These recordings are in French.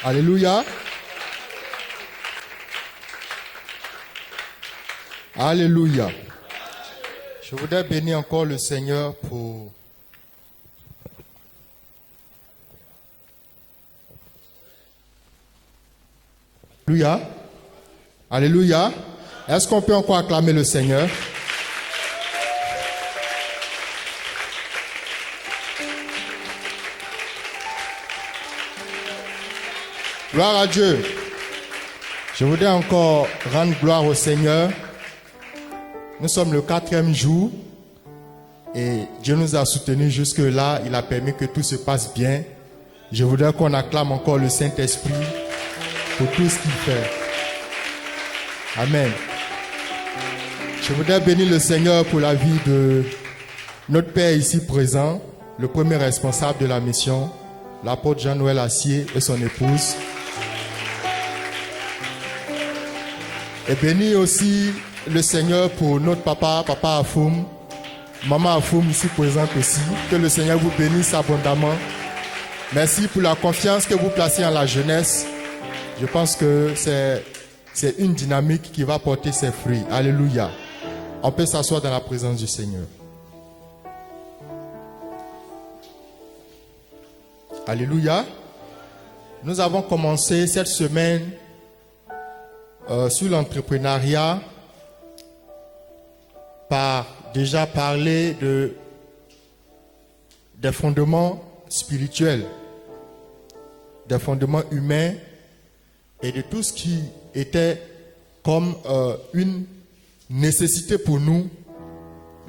Alléluia. Alléluia. Je voudrais bénir encore le Seigneur pour Alléluia. Alléluia. Est-ce qu'on peut encore acclamer le Seigneur? Gloire à Dieu. Je voudrais encore rendre gloire au Seigneur. Nous sommes le 4e jour et Dieu nous a soutenus jusque-là. Il a permis que tout se passe bien. Je voudrais qu'on acclame encore le Saint-Esprit pour tout ce qu'il fait. Amen. Je voudrais bénir le Seigneur pour la vie de notre Père ici présent, le premier responsable de la mission, l'apôtre Jean-Noël Assier et son épouse. Et bénir aussi le Seigneur pour notre papa Afoum, maman Afoum ici présente aussi. Que le Seigneur vous bénisse abondamment. Merci pour la confiance que vous placez en la jeunesse. Je pense que c'est une dynamique qui va porter ses fruits. Alléluia. On peut s'asseoir dans la présence du Seigneur. Alléluia. Nous avons commencé cette semaine sur l'entrepreneuriat par déjà parler des fondements spirituels, des fondements humains et de tout ce qui était comme une nécessité pour nous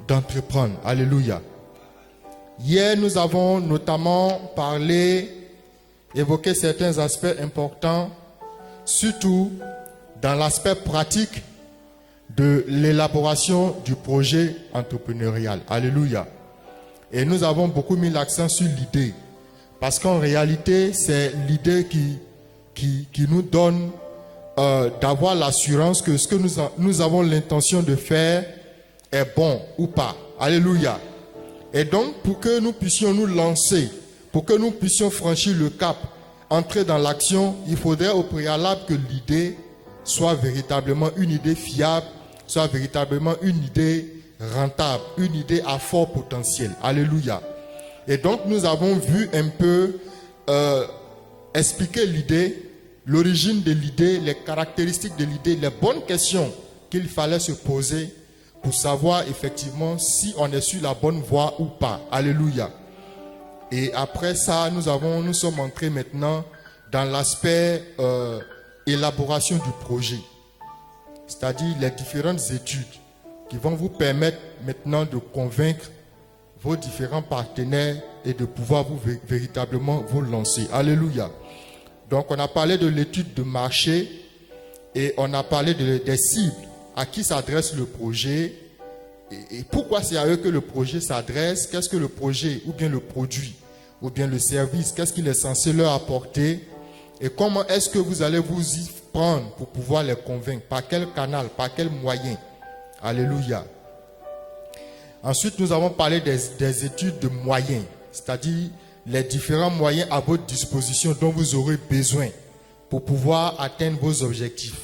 d'entreprendre. Alléluia. Hier, nous avons notamment évoqué certains aspects importants, surtout dans l'aspect pratique de l'élaboration du projet entrepreneurial. Alléluia. Et nous avons beaucoup mis l'accent sur l'idée. Parce qu'en réalité, c'est l'idée qui nous donne d'avoir l'assurance que ce que nous avons l'intention de faire est bon ou pas. Alléluia. Et donc, pour que nous puissions nous lancer, pour que nous puissions franchir le cap, entrer dans l'action, il faudrait au préalable que l'idée soit véritablement une idée fiable, soit véritablement une idée rentable, une idée à fort potentiel. Alléluia. Et donc, nous avons vu un peu expliquer l'idée, l'origine de l'idée, les caractéristiques de l'idée, les bonnes questions qu'il fallait se poser pour savoir effectivement si on est sur la bonne voie ou pas. Alléluia. Et après ça, nous sommes entrés maintenant dans l'aspect élaboration du projet. C'est-à-dire les différentes études qui vont vous permettre maintenant de convaincre vos différents partenaires et de pouvoir véritablement vous lancer. Alléluia. Donc on a parlé de l'étude de marché et on a parlé des cibles, à qui s'adresse le projet et pourquoi c'est à eux que le projet s'adresse, qu'est-ce que le projet ou bien le produit ou bien le service, qu'est-ce qu'il est censé leur apporter et comment est-ce que vous allez vous y prendre pour pouvoir les convaincre, par quel canal, par quel moyen. Alléluia. Ensuite, nous avons parlé des études de moyens, c'est-à-dire les différents moyens à votre disposition dont vous aurez besoin pour pouvoir atteindre vos objectifs.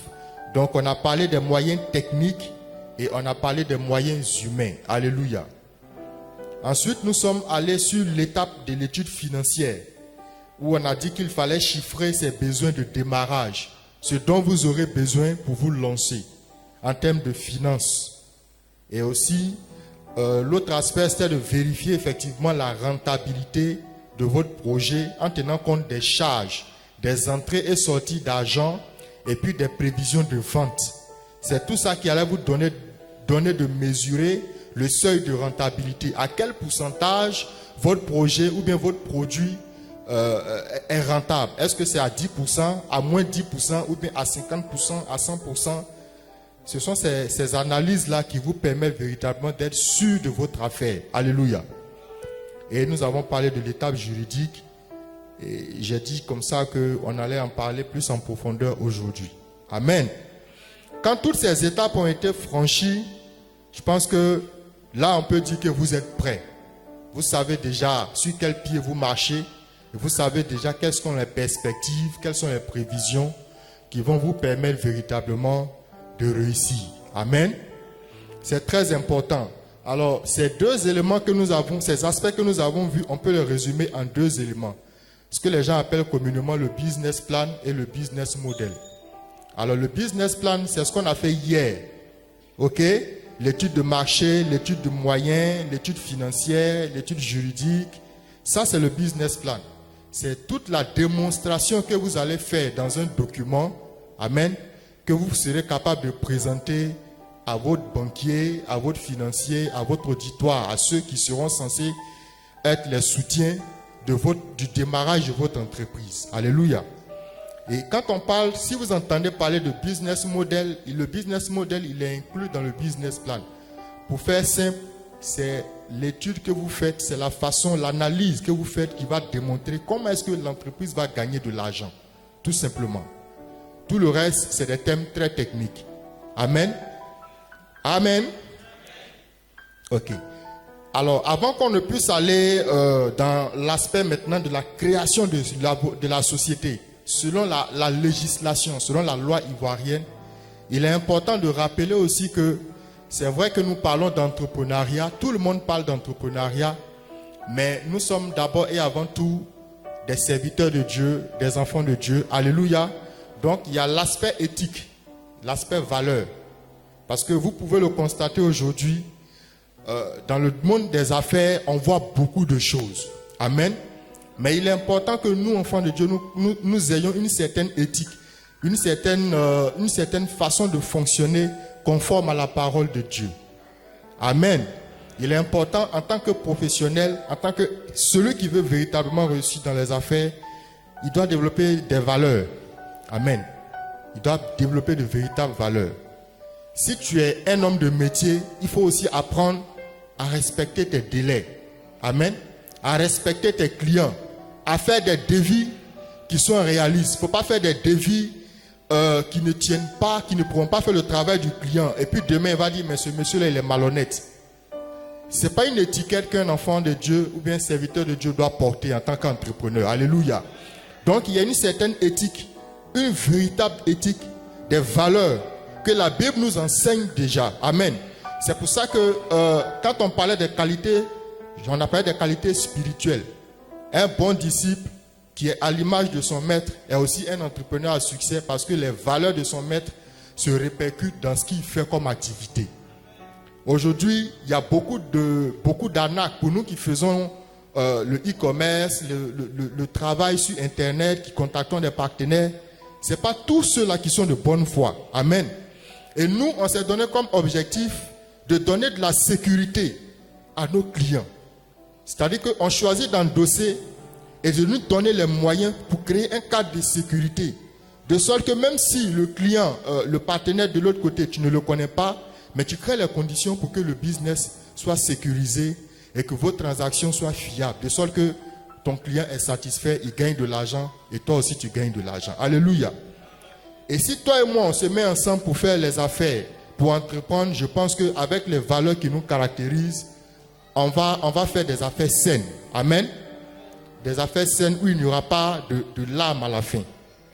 Donc, on a parlé des moyens techniques et on a parlé des moyens humains. Alléluia. Ensuite, nous sommes allés sur l'étape de l'étude financière où on a dit qu'il fallait chiffrer ses besoins de démarrage, ce dont vous aurez besoin pour vous lancer en termes de finances. Et aussi, l'autre aspect, c'était de vérifier effectivement la rentabilité de votre projet en tenant compte des charges, des entrées et sorties d'argent et puis des prévisions de vente. C'est tout ça qui allait vous donner de mesurer le seuil de rentabilité. À quel pourcentage votre projet ou bien votre produit est rentable. Est-ce que c'est à 10%, à moins 10% ou bien à 50%, à 100%? Ce sont ces analyses-là qui vous permettent véritablement d'être sûr de votre affaire. Alléluia. Et nous avons parlé de l'étape juridique. Et j'ai dit comme ça qu'on allait en parler plus en profondeur aujourd'hui. Amen. Quand toutes ces étapes ont été franchies, je pense que là, on peut dire que vous êtes prêts. Vous savez déjà sur quel pied vous marchez. Et vous savez déjà quelles sont les perspectives, quelles sont les prévisions qui vont vous permettre véritablement de réussir. Amen. C'est très important. Alors, ces deux éléments que nous avons, ces aspects que nous avons vus, on peut les résumer en deux éléments. Ce que les gens appellent communément le business plan et le business model. Alors, le business plan, c'est ce qu'on a fait hier. OK? L'étude de marché, l'étude de moyens, l'étude financière, l'étude juridique. Ça, c'est le business plan. C'est toute la démonstration que vous allez faire dans un document, amen, que vous serez capable de présenter à votre banquier, à votre financier, à votre auditoire, à ceux qui seront censés être les soutiens du démarrage de votre entreprise. Alléluia. Et quand on parle, si vous entendez parler de business model, le business model, il est inclus dans le business plan. Pour faire simple, c'est l'étude que vous faites, c'est la façon, l'analyse que vous faites qui va démontrer comment est-ce que l'entreprise va gagner de l'argent. Tout simplement. Tout le reste, c'est des thèmes très techniques. Amen. Amen. Ok. Alors, avant qu'on ne puisse aller dans l'aspect maintenant de la création de la société, selon la législation, selon la loi ivoirienne, il est important de rappeler aussi que c'est vrai que nous parlons d'entrepreneuriat, tout le monde parle d'entrepreneuriat, mais nous sommes d'abord et avant tout des serviteurs de Dieu, des enfants de Dieu. Alléluia. Donc, il y a l'aspect éthique, l'aspect valeur. Parce que vous pouvez le constater aujourd'hui, dans le monde des affaires, on voit beaucoup de choses. Amen. Mais il est important que nous, enfants de Dieu, nous ayons une certaine éthique, une certaine façon de fonctionner conforme à la parole de Dieu. Amen. Il est important en tant que professionnel, en tant que celui qui veut véritablement réussir dans les affaires, il doit développer des valeurs. Amen. Il doit développer de véritables valeurs. Si tu es un homme de métier, il faut aussi apprendre à respecter tes délais. Amen. À respecter tes clients. À faire des devis qui sont réalistes. Il ne faut pas faire des devis qui ne tiennent pas, qui ne pourront pas faire le travail du client. Et puis demain, il va dire, mais ce monsieur-là, il est malhonnête. Ce n'est pas une étiquette qu'un enfant de Dieu ou bien un serviteur de Dieu doit porter en tant qu'entrepreneur. Alléluia. Donc, il y a une certaine éthique, une véritable éthique, des valeurs que la Bible nous enseigne déjà. Amen. C'est pour ça que quand on parlait des qualités, on a parlé des qualités spirituelles. Un bon disciple qui est à l'image de son maître est aussi un entrepreneur à succès parce que les valeurs de son maître se répercutent dans ce qu'il fait comme activité. Aujourd'hui, il y a beaucoup d'arnaques pour nous qui faisons le e-commerce, le travail sur Internet, qui contactons des partenaires. Ce n'est pas tous ceux-là qui sont de bonne foi. Amen. Et nous, on s'est donné comme objectif de donner de la sécurité à nos clients. C'est-à-dire qu'on choisit d'endosser et de nous donner les moyens pour créer un cadre de sécurité. De sorte que même si le client, le partenaire de l'autre côté, tu ne le connais pas, mais tu crées les conditions pour que le business soit sécurisé et que vos transactions soient fiables. De sorte que ton client est satisfait, il gagne de l'argent et toi aussi tu gagnes de l'argent. Alléluia. Et si toi et moi on se met ensemble pour faire les affaires, pour entreprendre, je pense qu'avec les valeurs qui nous caractérisent, on va faire des affaires saines. Amen. Des affaires saines où il n'y aura pas de larmes à la fin.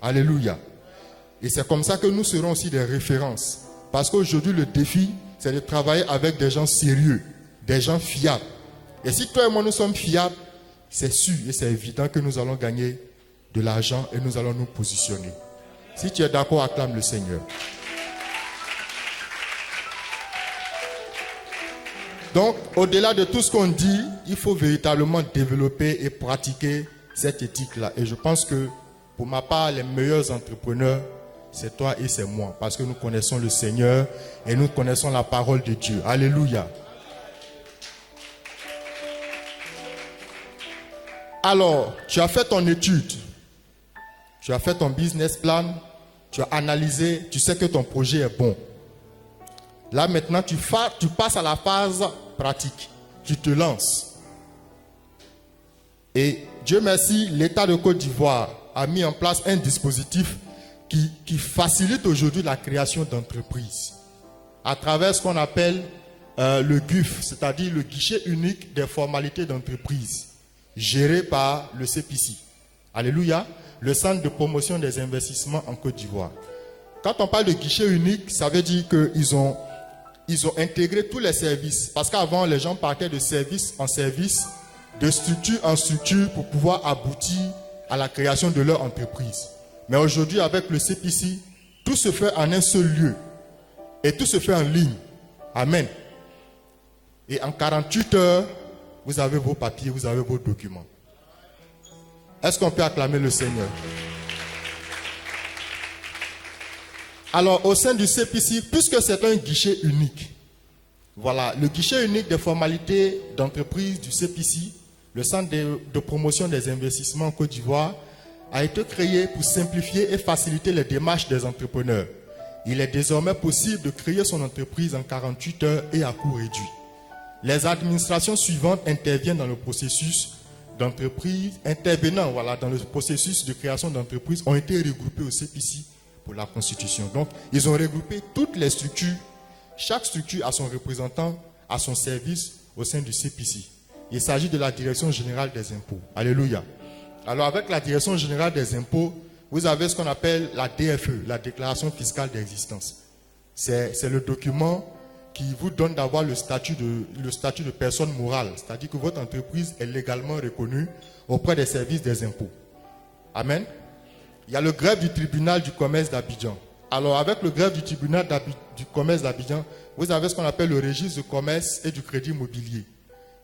Alléluia. Et c'est comme ça que nous serons aussi des références. Parce qu'aujourd'hui, le défi, c'est de travailler avec des gens sérieux, des gens fiables. Et si toi et moi, nous sommes fiables, c'est sûr et c'est évident que nous allons gagner de l'argent et nous allons nous positionner. Si tu es d'accord, acclame le Seigneur. Donc, au-delà de tout ce qu'on dit, il faut véritablement développer et pratiquer cette éthique-là. Et je pense que, pour ma part, les meilleurs entrepreneurs, c'est toi et c'est moi. Parce que nous connaissons le Seigneur et nous connaissons la parole de Dieu. Alléluia. Alors, tu as fait ton étude. Tu as fait ton business plan. Tu as analysé. Tu sais que ton projet est bon. Là, maintenant, tu passes à la phase pratique. Tu te lances. Et Dieu merci, l'État de Côte d'Ivoire a mis en place un dispositif qui facilite aujourd'hui la création d'entreprises à travers ce qu'on appelle le GUF, c'est-à-dire le guichet unique des formalités d'entreprise, géré par le CPC. Alléluia. Le centre de promotion des investissements en Côte d'Ivoire. Quand on parle de guichet unique, ça veut dire qu'ils ont intégré tous les services. Parce qu'avant, les gens partaient de service en service, de structure en structure pour pouvoir aboutir à la création de leur entreprise. Mais aujourd'hui, avec le CPC, tout se fait en un seul lieu. Et tout se fait en ligne. Amen. Et en 48 heures, vous avez vos papiers, vous avez vos documents. Est-ce qu'on peut acclamer le Seigneur? Alors, au sein du CPC, puisque c'est un guichet unique, voilà, le guichet unique des formalités d'entreprise du CPC, le Centre de promotion des investissements en Côte d'Ivoire, a été créé pour simplifier et faciliter les démarches des entrepreneurs. Il est désormais possible de créer son entreprise en 48 heures et à coût réduit. Les administrations suivantes interviennent dans le processus d'entreprise, intervenant dans le processus de création d'entreprise, ont été regroupés au CPC pour la constitution. Donc, ils ont regroupé toutes les structures. Chaque structure a son représentant, a son service au sein du CPC. Il s'agit de la Direction Générale des Impôts. Alléluia. Alors, avec la Direction Générale des Impôts, vous avez ce qu'on appelle la DFE, la Déclaration Fiscale d'Existence. C'est le document qui vous donne d'avoir le statut de personne morale. C'est-à-dire que votre entreprise est légalement reconnue auprès des services des impôts. Amen. Il y a le greffe du tribunal du commerce d'Abidjan. Alors, avec le greffe du tribunal du commerce d'Abidjan, vous avez ce qu'on appelle le registre de commerce et du crédit immobilier.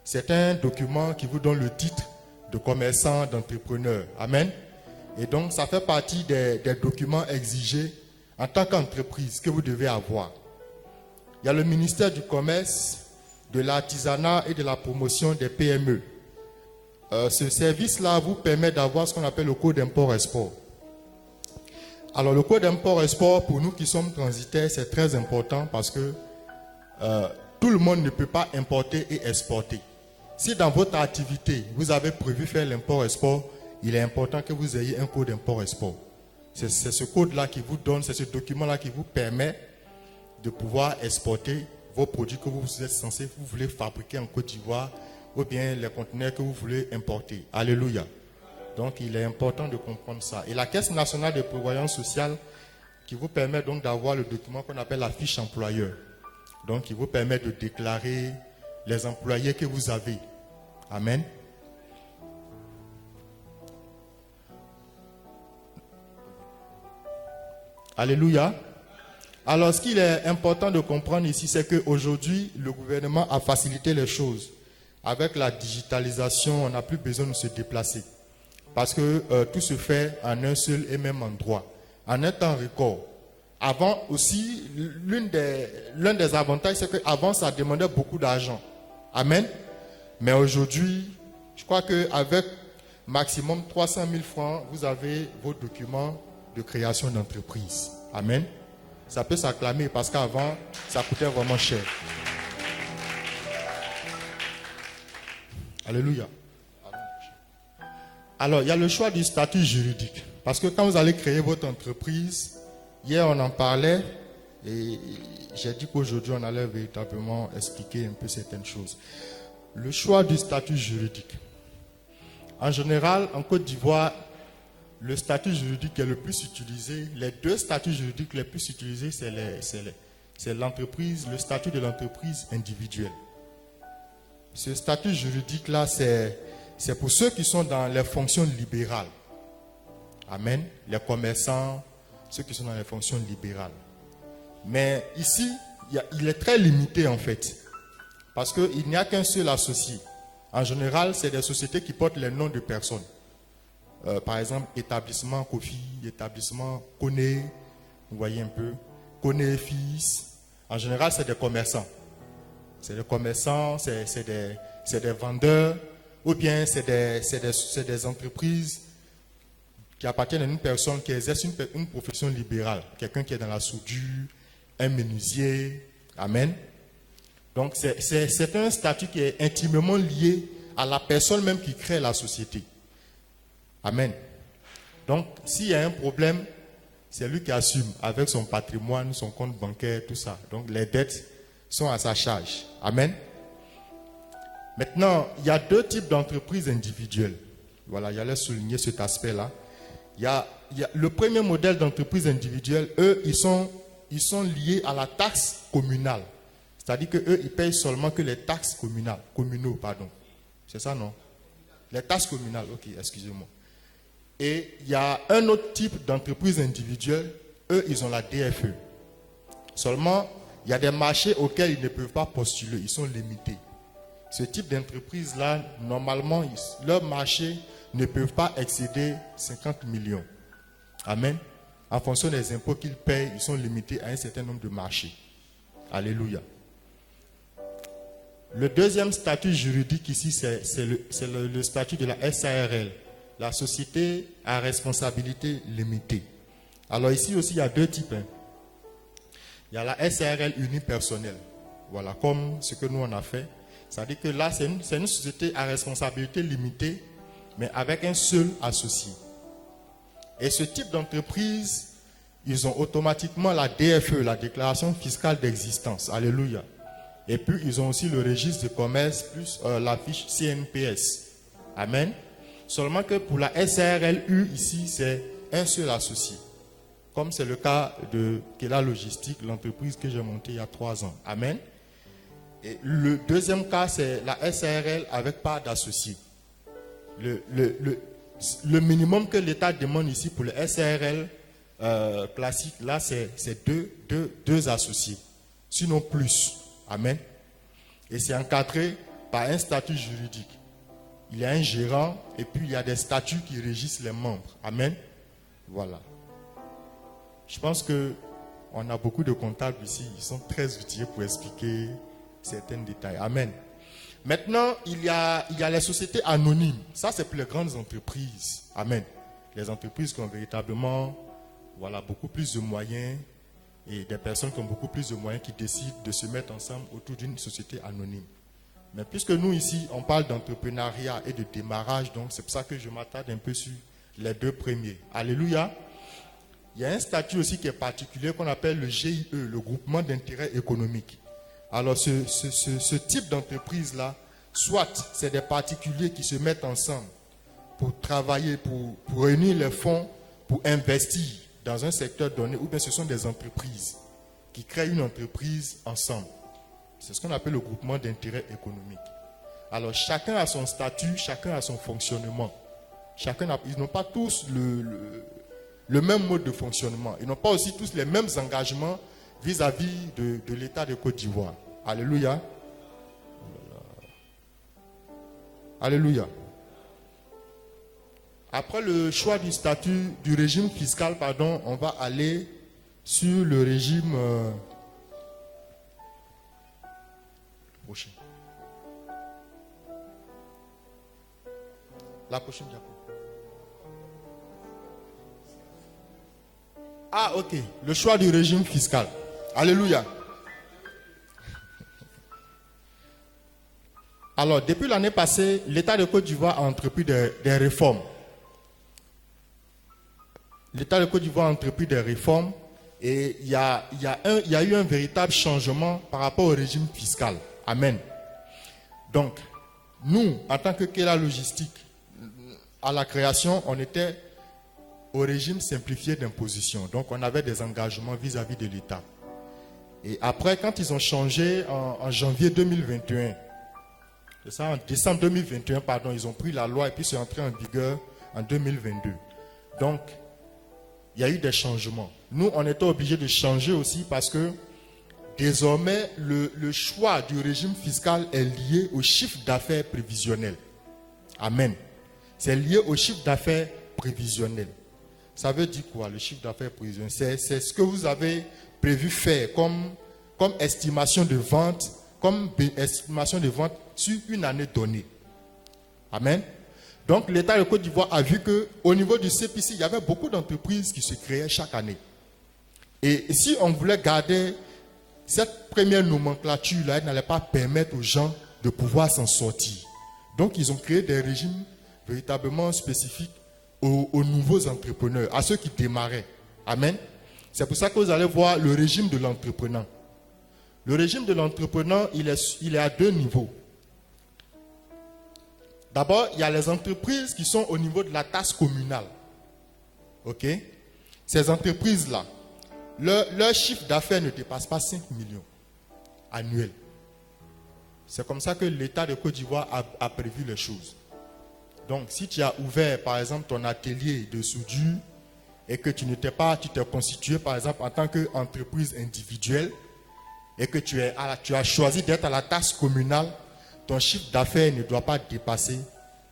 C'est un document qui vous donne le titre de commerçant, d'entrepreneur. Amen. Et donc, ça fait partie des documents exigés en tant qu'entreprise que vous devez avoir. Il y a le ministère du Commerce, de l'Artisanat et de la Promotion des PME. Ce service-là vous permet d'avoir ce qu'on appelle le code d'import-export. Alors, le code d'import-export, pour nous qui sommes transitaires, c'est très important parce que tout le monde ne peut pas importer et exporter. Si dans votre activité, vous avez prévu faire l'import-export, il est important que vous ayez un code d'import-export. C'est ce code-là qui vous donne, c'est ce document-là qui vous permet de pouvoir exporter vos produits que vous êtes censés, vous voulez fabriquer en Côte d'Ivoire, ou bien les conteneurs que vous voulez importer. Alléluia. Donc, il est important de comprendre ça. Et la Caisse nationale de prévoyance sociale qui vous permet donc d'avoir le document qu'on appelle la fiche employeur. Donc, il vous permet de déclarer les employés que vous avez. Amen. Alléluia. Alors, ce qu'il est important de comprendre ici, c'est qu'aujourd'hui, le gouvernement a facilité les choses. Avec la digitalisation, on n'a plus besoin de se déplacer. Parce que tout se fait en un seul et même endroit, en un temps record. Avant aussi, l'un des avantages, c'est qu'avant, ça demandait beaucoup d'argent. Amen. Mais aujourd'hui, je crois qu'avec maximum 300 000 francs, vous avez vos documents de création d'entreprise. Amen. Ça peut s'acclamer parce qu'avant, ça coûtait vraiment cher. Alléluia. Alors, il y a le choix du statut juridique. Parce que quand vous allez créer votre entreprise, hier on en parlait et j'ai dit qu'aujourd'hui on allait véritablement expliquer un peu certaines choses. Le choix du statut juridique. En général, en Côte d'Ivoire, le statut juridique est le plus utilisé. Les deux statuts juridiques les plus utilisés, c'est l'entreprise, le statut de l'entreprise individuelle. Ce statut juridique-là, c'est pour ceux qui sont dans les fonctions libérales. Amen. Les commerçants, ceux qui sont dans les fonctions libérales. Mais ici, il est très limité en fait. Parce qu'il n'y a qu'un seul associé. En général, c'est des sociétés qui portent les noms de personnes. Par exemple, établissement Kofi, établissement Kone, vous voyez un peu, Kone Fils. En général, c'est des commerçants. C'est des commerçants, c'est des vendeurs, ou bien c'est des entreprises qui appartiennent à une personne qui exerce une profession libérale. Quelqu'un qui est dans la soudure, un menuisier. Amen. Donc, c'est un statut qui est intimement lié à la personne même qui crée la société. Amen. Donc, s'il y a un problème, c'est lui qui assume avec son patrimoine, son compte bancaire, tout ça. Donc, les dettes sont à sa charge. Amen. Maintenant, il y a deux types d'entreprises individuelles. Voilà, j'allais souligner cet aspect-là. Le premier modèle d'entreprise individuelle, eux, ils sont liés à la taxe communale. C'est-à-dire qu'eux, ils payent seulement que les taxes communaux. C'est ça, non? Les taxes communales, ok, excusez-moi. Et il y a un autre type d'entreprise individuelle, eux, ils ont la DFE. Seulement, il y a des marchés auxquels ils ne peuvent pas postuler, ils sont limités. Ce type d'entreprise-là, normalement, leurs marchés ne peuvent pas excéder 50 millions. Amen. En fonction des impôts qu'ils payent, ils sont limités à un certain nombre de marchés. Alléluia. Le deuxième statut juridique ici, c'est le statut de la SARL, la société à responsabilité limitée. Alors ici aussi, il y a deux types. Il y a la SARL unipersonnelle. Voilà, comme ce que nous on a fait. C'est-à-dire que là, c'est une société à responsabilité limitée, mais avec un seul associé. Et ce type d'entreprise, ils ont automatiquement la DFE, la déclaration fiscale d'existence. Alléluia. Et puis, ils ont aussi le registre de commerce plus la fiche CNPS. Amen. Seulement que pour la SARLU, ici, c'est un seul associé. Comme c'est le cas de Kela Logistique, l'entreprise que j'ai montée il y a 3 ans. Amen. Et le deuxième cas, c'est la SARL avec part d'associés. Le minimum que l'État demande ici pour le SARL classique, là, c'est deux associés. Sinon plus. Amen. Et c'est encadré par un statut juridique. Il y a un gérant et puis il y a des statuts qui régissent les membres. Amen. Voilà. Je pense qu'on a beaucoup de comptables ici. Ils sont très outillés pour expliquer certains détails. Amen. Maintenant, il y a les sociétés anonymes. Ça, c'est pour les grandes entreprises. Amen. Les entreprises qui ont véritablement beaucoup plus de moyens et des personnes qui ont beaucoup plus de moyens qui décident de se mettre ensemble autour d'une société anonyme. Mais puisque nous, ici, on parle d'entrepreneuriat et de démarrage, donc c'est pour ça que je m'attarde un peu sur les deux premiers. Alléluia. Il y a un statut aussi qui est particulier qu'on appelle le GIE, le groupement d'intérêt économique. Alors, ce type d'entreprise-là, soit c'est des particuliers qui se mettent ensemble pour travailler, pour réunir les fonds, pour investir dans un secteur donné, ou bien ce sont des entreprises qui créent une entreprise ensemble. C'est ce qu'on appelle le groupement d'intérêt économique. Alors, chacun a son statut, chacun a son fonctionnement. Ils n'ont pas tous le même mode de fonctionnement. Ils n'ont pas aussi tous les mêmes engagements vis-à-vis de l'État de Côte d'Ivoire. Alléluia. Alléluia. Après le choix du régime fiscal, on va aller sur le régime prochain. La prochaine diapo. Ah, ok. Le choix du régime fiscal. Alléluia. Alors, depuis l'année passée, l'État de Côte d'Ivoire a entrepris des réformes. L'État de Côte d'Ivoire a entrepris des réformes et il y a eu un véritable changement par rapport au régime fiscal. Amen. Donc, nous, en tant que Kela Logistique, à la création, on était au régime simplifié d'imposition. Donc, on avait des engagements vis-à-vis de l'État. Et après, quand ils ont changé en janvier 2021, c'est ça, en décembre 2021, ils ont pris la loi et puis c'est entré en vigueur en 2022. Donc, il y a eu des changements. Nous, on était obligés de changer aussi parce que désormais, le choix du régime fiscal est lié au chiffre d'affaires prévisionnel. Amen. C'est lié au chiffre d'affaires prévisionnel. Ça veut dire quoi, le chiffre d'affaires prévisionnel? C'est ce que vous avez prévu faire comme estimation de vente, sur une année donnée. Amen. Donc, l'État de Côte d'Ivoire a vu qu'au niveau du CPC, il y avait beaucoup d'entreprises qui se créaient chaque année. Et si on voulait garder cette première nomenclature-là, elle n'allait pas permettre aux gens de pouvoir s'en sortir. Donc, ils ont créé des régimes véritablement spécifiques aux nouveaux entrepreneurs, à ceux qui démarraient. Amen. C'est pour ça que vous allez voir le régime de l'entrepreneur. Le régime de l'entrepreneur, il est à 2 niveaux. D'abord, il y a les entreprises qui sont au niveau de la taxe communale. Ok? Ces entreprises-là, leur chiffre d'affaires ne dépasse pas 5 millions annuels. C'est comme ça que l'État de Côte d'Ivoire a prévu les choses. Donc, si tu as ouvert, par exemple, ton atelier de soudure et que tu t'es constitué, par exemple, en tant qu'entreprise individuelle et que tu as choisi d'être à la taxe communale, ton chiffre d'affaires ne doit pas dépasser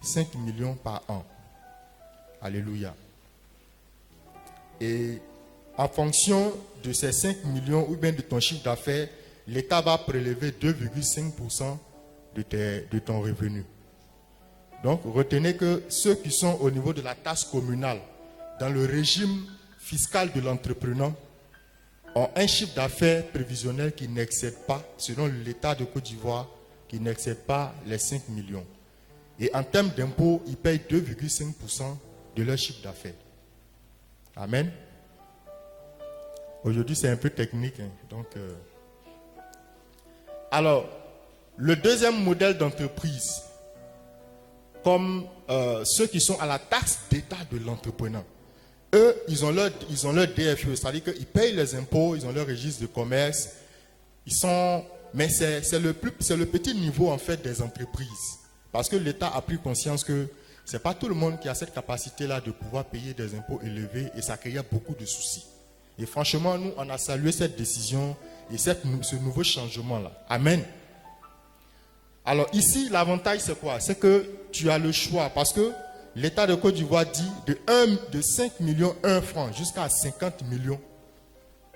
5 millions par an. Alléluia. Et en fonction de ces 5 millions ou bien de ton chiffre d'affaires, l'État va prélever 2,5% de ton revenu. Donc, retenez que ceux qui sont au niveau de la taxe communale, dans le régime fiscal de l'entrepreneur, ont un chiffre d'affaires prévisionnel qui n'excède pas, selon l'État de Côte d'Ivoire, qui n'excède pas les 5 millions. Et en termes d'impôts, ils payent 2,5% de leur chiffre d'affaires. Amen. Aujourd'hui, c'est un peu technique. Alors, le deuxième modèle d'entreprise, comme ceux qui sont à la taxe d'État de l'entrepreneur, eux, ils ont leur DFE, c'est-à-dire qu'ils payent les impôts, ils ont leur registre de commerce, mais c'est le petit niveau en fait des entreprises. Parce que l'État a pris conscience que ce n'est pas tout le monde qui a cette capacité-là de pouvoir payer des impôts élevés et ça crée beaucoup de soucis. Et franchement, nous, on a salué cette décision et ce nouveau changement-là. Amen. Alors ici, l'avantage c'est quoi? C'est que tu as le choix parce que l'État de Côte d'Ivoire dit de 5 millions 1 franc jusqu'à 50 millions,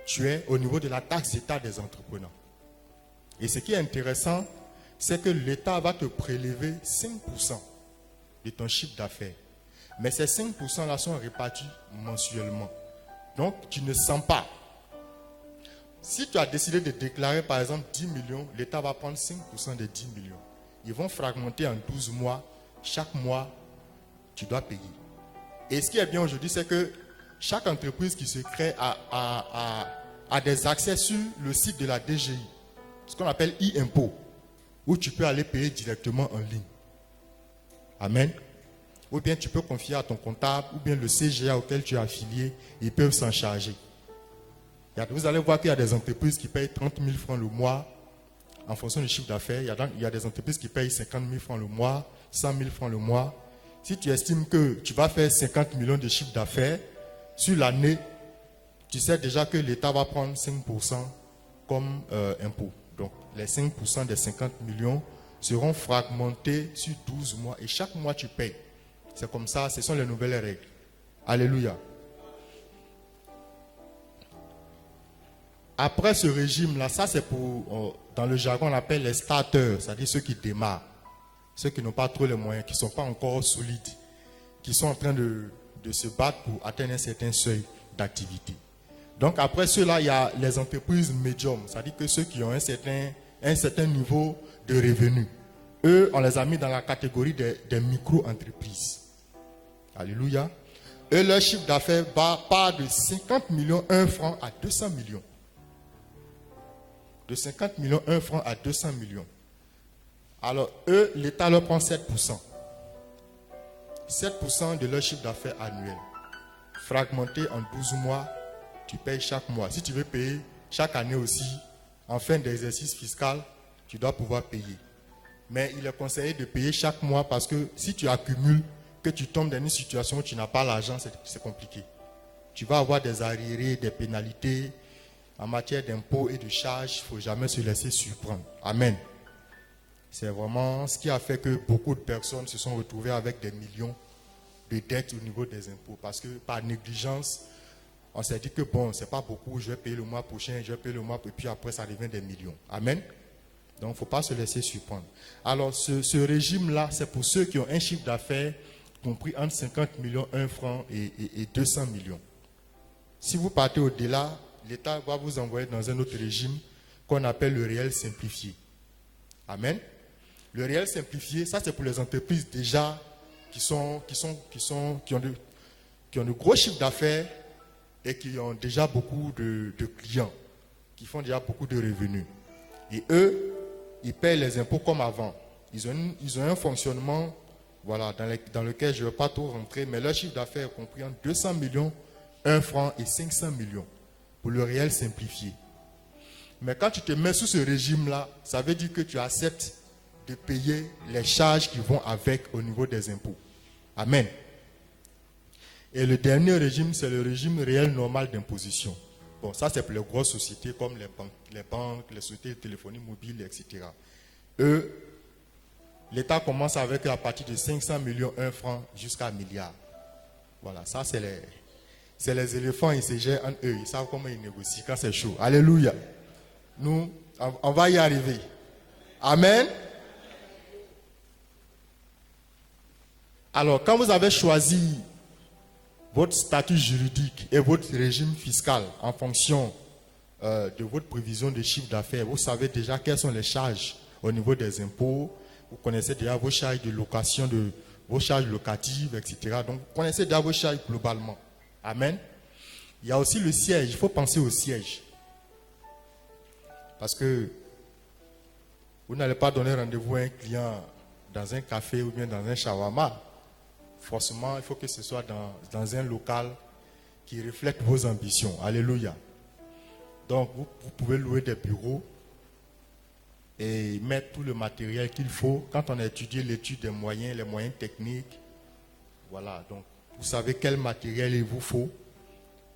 tu es au niveau de la taxe d'État des entrepreneurs. Et ce qui est intéressant, c'est que l'État va te prélever 5% de ton chiffre d'affaires. Mais ces 5% là sont répartis mensuellement. Donc, tu ne sens pas. Si tu as décidé de déclarer par exemple 10 millions, l'État va prendre 5% des 10 millions. Ils vont fragmenter en 12 mois. Chaque mois, tu dois payer. Et ce qui est bien aujourd'hui, c'est que chaque entreprise qui se crée a des accès sur le site de la DGI, ce qu'on appelle e-impôt, où tu peux aller payer directement en ligne. Amen. Ou bien tu peux confier à ton comptable, ou bien le CGA auquel tu es affilié, ils peuvent s'en charger. Vous allez voir qu'il y a des entreprises qui payent 30 000 francs le mois en fonction du chiffre d'affaires. Il y a des entreprises qui payent 50 000 francs le mois, 100 000 francs le mois. Si tu estimes que tu vas faire 50 millions de chiffre d'affaires sur l'année, tu sais déjà que l'État va prendre 5% comme impôt. Donc, les 5% des 50 millions seront fragmentés sur 12 mois et chaque mois tu payes. C'est comme ça, ce sont les nouvelles règles. Alléluia. Après ce régime-là, ça c'est pour, dans le jargon on appelle les starters, c'est-à-dire ceux qui démarrent, ceux qui n'ont pas trop les moyens, qui ne sont pas encore solides, qui sont en train de se battre pour atteindre un certain seuil d'activité. Donc après ceux-là, il y a les entreprises médium, c'est-à-dire que ceux qui ont un certain niveau de revenus. Eux, on les a mis dans la catégorie des micro-entreprises. Alléluia. Eux, leur chiffre d'affaires part de 50 millions 1 franc à 200 millions. De 50 millions 1 franc à 200 millions. Alors, eux, l'État leur prend 7%. 7% de leur chiffre d'affaires annuel. Fragmenté en 12 mois, tu payes chaque mois. Si tu veux payer chaque année aussi, en fin d'exercice fiscal, tu dois pouvoir payer. Mais il est conseillé de payer chaque mois parce que si tu accumules, que tu tombes dans une situation où tu n'as pas l'argent, c'est compliqué. Tu vas avoir des arriérés, des pénalités. En matière d'impôts et de charges, il ne faut jamais se laisser surprendre. Amen. C'est vraiment ce qui a fait que beaucoup de personnes se sont retrouvées avec des millions de dettes au niveau des impôts. Parce que par négligence, on s'est dit que bon, c'est pas beaucoup, je vais payer le mois prochain, je vais payer le mois, et puis après ça devient des millions. Amen. Donc il ne faut pas se laisser surprendre. Alors ce régime-là, c'est pour ceux qui ont un chiffre d'affaires compris entre 50 millions 1 franc et 200 millions. Si vous partez au-delà, l'État va vous envoyer dans un autre régime qu'on appelle le réel simplifié. Amen. Le réel simplifié, ça c'est pour les entreprises déjà qui ont de gros chiffres d'affaires et qui ont déjà beaucoup de clients, qui font déjà beaucoup de revenus. Et eux, ils payent les impôts comme avant. Ils ont un fonctionnement voilà, dans lequel je ne vais pas trop rentrer, mais leur chiffre d'affaires est compris entre 200 millions, 1 franc et 500 millions, pour le réel simplifié. Mais quand tu te mets sous ce régime-là, ça veut dire que tu acceptes de payer les charges qui vont avec au niveau des impôts. Amen. Et le dernier régime, c'est le régime réel normal d'imposition. Bon, ça c'est pour les grosses sociétés comme les banques, les sociétés de téléphonie mobile, etc. Eux, l'État commence avec à partir de 500 millions, 1 franc jusqu'à 1 milliard. Voilà, ça c'est les éléphants, ils se gèrent entre eux. Ils savent comment ils négocient quand c'est chaud. Alléluia. Nous, on va y arriver. Amen. Alors, quand vous avez choisi votre statut juridique et votre régime fiscal en fonction de votre prévision de chiffre d'affaires, vous savez déjà quelles sont les charges au niveau des impôts. Vous connaissez déjà vos charges de location, vos charges locatives, etc. Donc, vous connaissez déjà vos charges globalement. Amen. Il y a aussi le siège. Il faut penser au siège. Parce que vous n'allez pas donner rendez-vous à un client dans un café ou bien dans un shawarma. Forcément, il faut que ce soit dans un local qui reflète vos ambitions. Alléluia. Donc, vous pouvez louer des bureaux et mettre tout le matériel qu'il faut. Quand on a étudié l'étude des moyens, les moyens techniques, voilà. Donc, vous savez quel matériel il vous faut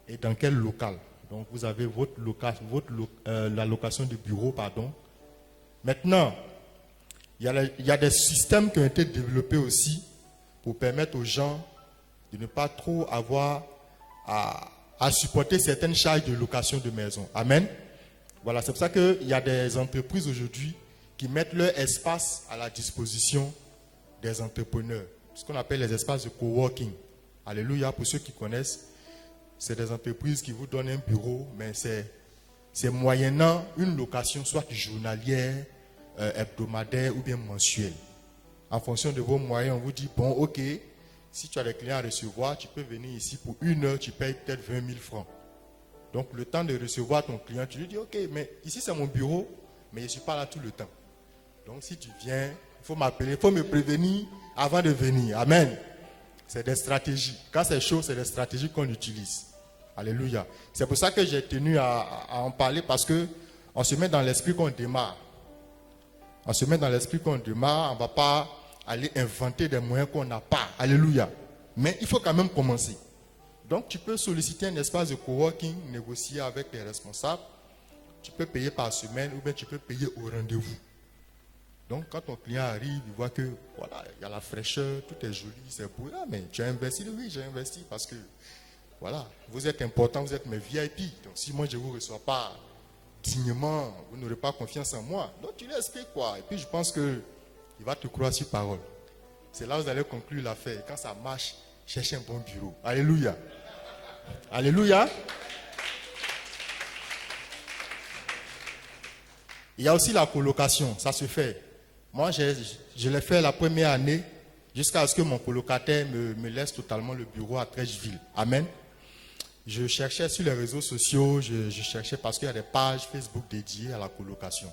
et dans quel local. Donc, vous avez la location de bureau, pardon. Maintenant, il y a des systèmes qui ont été développés aussi pour permettre aux gens de ne pas trop avoir à supporter certaines charges de location de maison. Amen. Voilà, c'est pour ça qu'il y a des entreprises aujourd'hui qui mettent leur espace à la disposition des entrepreneurs. Ce qu'on appelle les espaces de coworking. Alléluia, pour ceux qui connaissent. C'est des entreprises qui vous donnent un bureau, mais c'est moyennant une location, soit journalière, hebdomadaire ou bien mensuelle. En fonction de vos moyens, on vous dit, bon, ok, si tu as des clients à recevoir, tu peux venir ici pour 1 heure, tu payes peut-être 20 000 francs. Donc, le temps de recevoir ton client, tu lui dis, ok, mais ici c'est mon bureau, mais je ne suis pas là tout le temps. Donc, si tu viens, il faut m'appeler, il faut me prévenir avant de venir. Amen. C'est des stratégies. Quand c'est chaud, c'est des stratégies qu'on utilise. Alléluia. C'est pour ça que j'ai tenu à en parler, parce qu'on se met dans l'esprit qu'on démarre. On se met dans l'esprit qu'on démarre, on ne va pas aller inventer des moyens qu'on n'a pas. Alléluia. Mais il faut quand même commencer. Donc, tu peux solliciter un espace de coworking, négocier avec les responsables. Tu peux payer par semaine ou bien tu peux payer au rendez-vous. Donc, quand ton client arrive, il voit que, voilà, il y a la fraîcheur, tout est joli, c'est beau. Ah, mais tu as investi? Oui, j'ai investi parce que, voilà, vous êtes important, vous êtes mes VIP. Donc, si moi, je ne vous reçois pas dignement, vous n'aurez pas confiance en moi. Donc, tu lui expliques quoi. Et puis, je pense qu'il va te croire sur parole. C'est là où vous allez conclure l'affaire. Quand ça marche, cherchez un bon bureau. Alléluia. Alléluia. Il y a aussi la colocation, ça se fait. Moi, je l'ai fait la première année jusqu'à ce que mon colocataire me laisse totalement le bureau à Trècheville. Amen. Je cherchais sur les réseaux sociaux, je cherchais parce qu'il y a des pages Facebook dédiées à la colocation.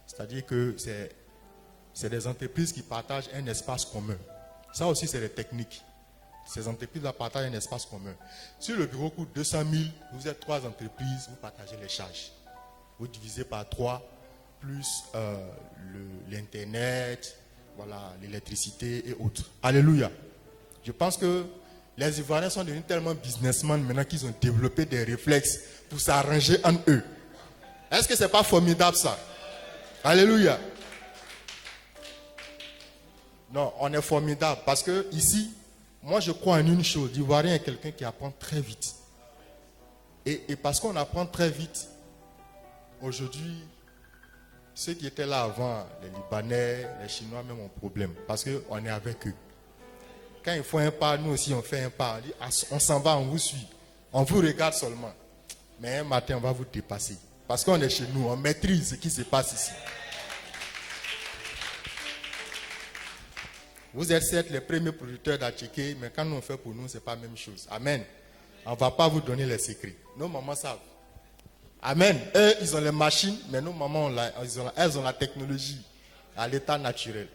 C'est-à-dire que c'est des entreprises qui partagent un espace commun. Ça aussi, c'est des techniques. Ces entreprises-là partagent un espace commun. Si le bureau coûte 200 000, vous êtes 3 entreprises, vous partagez les charges. Vous divisez par 3, plus l'Internet, voilà, l'électricité et autres. Alléluia. Je pense que les Ivoiriens sont devenus tellement businessmen maintenant qu'ils ont développé des réflexes pour s'arranger entre eux. Est-ce que ce n'est pas formidable ça? Alléluia. Non, on est formidable parce que ici, moi je crois en une chose. L'Ivoirien est quelqu'un qui apprend très vite. Et parce qu'on apprend très vite, aujourd'hui, ceux qui étaient là avant, les Libanais, les Chinois même ont problème parce qu'on est avec eux. Quand ils font un pas, nous aussi on fait un pas. On dit, on s'en va, on vous suit. On vous regarde seulement. Mais un matin, on va vous dépasser. Parce qu'on est chez nous, on maîtrise ce qui se passe ici. Vous êtes certes les premiers producteurs d'Attiqué, mais quand nous on fait pour nous, ce n'est pas la même chose. Amen. On ne va pas vous donner les secrets. Nos mamans savent. Amen. Eux, ils ont les machines, mais nos mamans, elles ont la technologie à l'état naturel.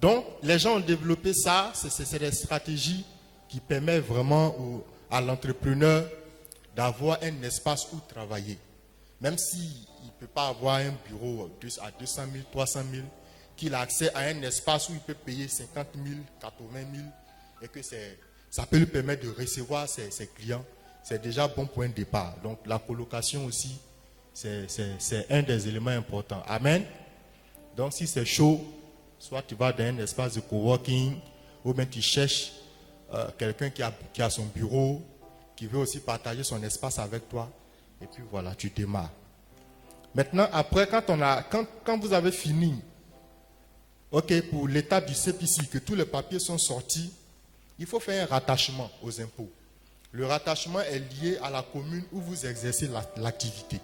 Donc, les gens ont développé ça, c'est des stratégies qui permettent vraiment à l'entrepreneur d'avoir un espace où travailler. Même s'il ne peut pas avoir un bureau à 200 000, 300 000, qu'il a accès à un espace où il peut payer 50 000, 80 000 et que ça peut lui permettre de recevoir ses clients, c'est déjà bon point de départ. Donc la colocation aussi, c'est un des éléments importants. Amen. Donc si c'est chaud, soit tu vas dans un espace de coworking ou bien tu cherches quelqu'un qui a son bureau, qui veut aussi partager son espace avec toi. Et puis voilà, tu démarres. Maintenant, après, quand vous avez fini, ok, pour l'étape du CPC, que tous les papiers sont sortis, il faut faire un rattachement aux impôts. Le rattachement est lié à la commune où vous exercez l'activité.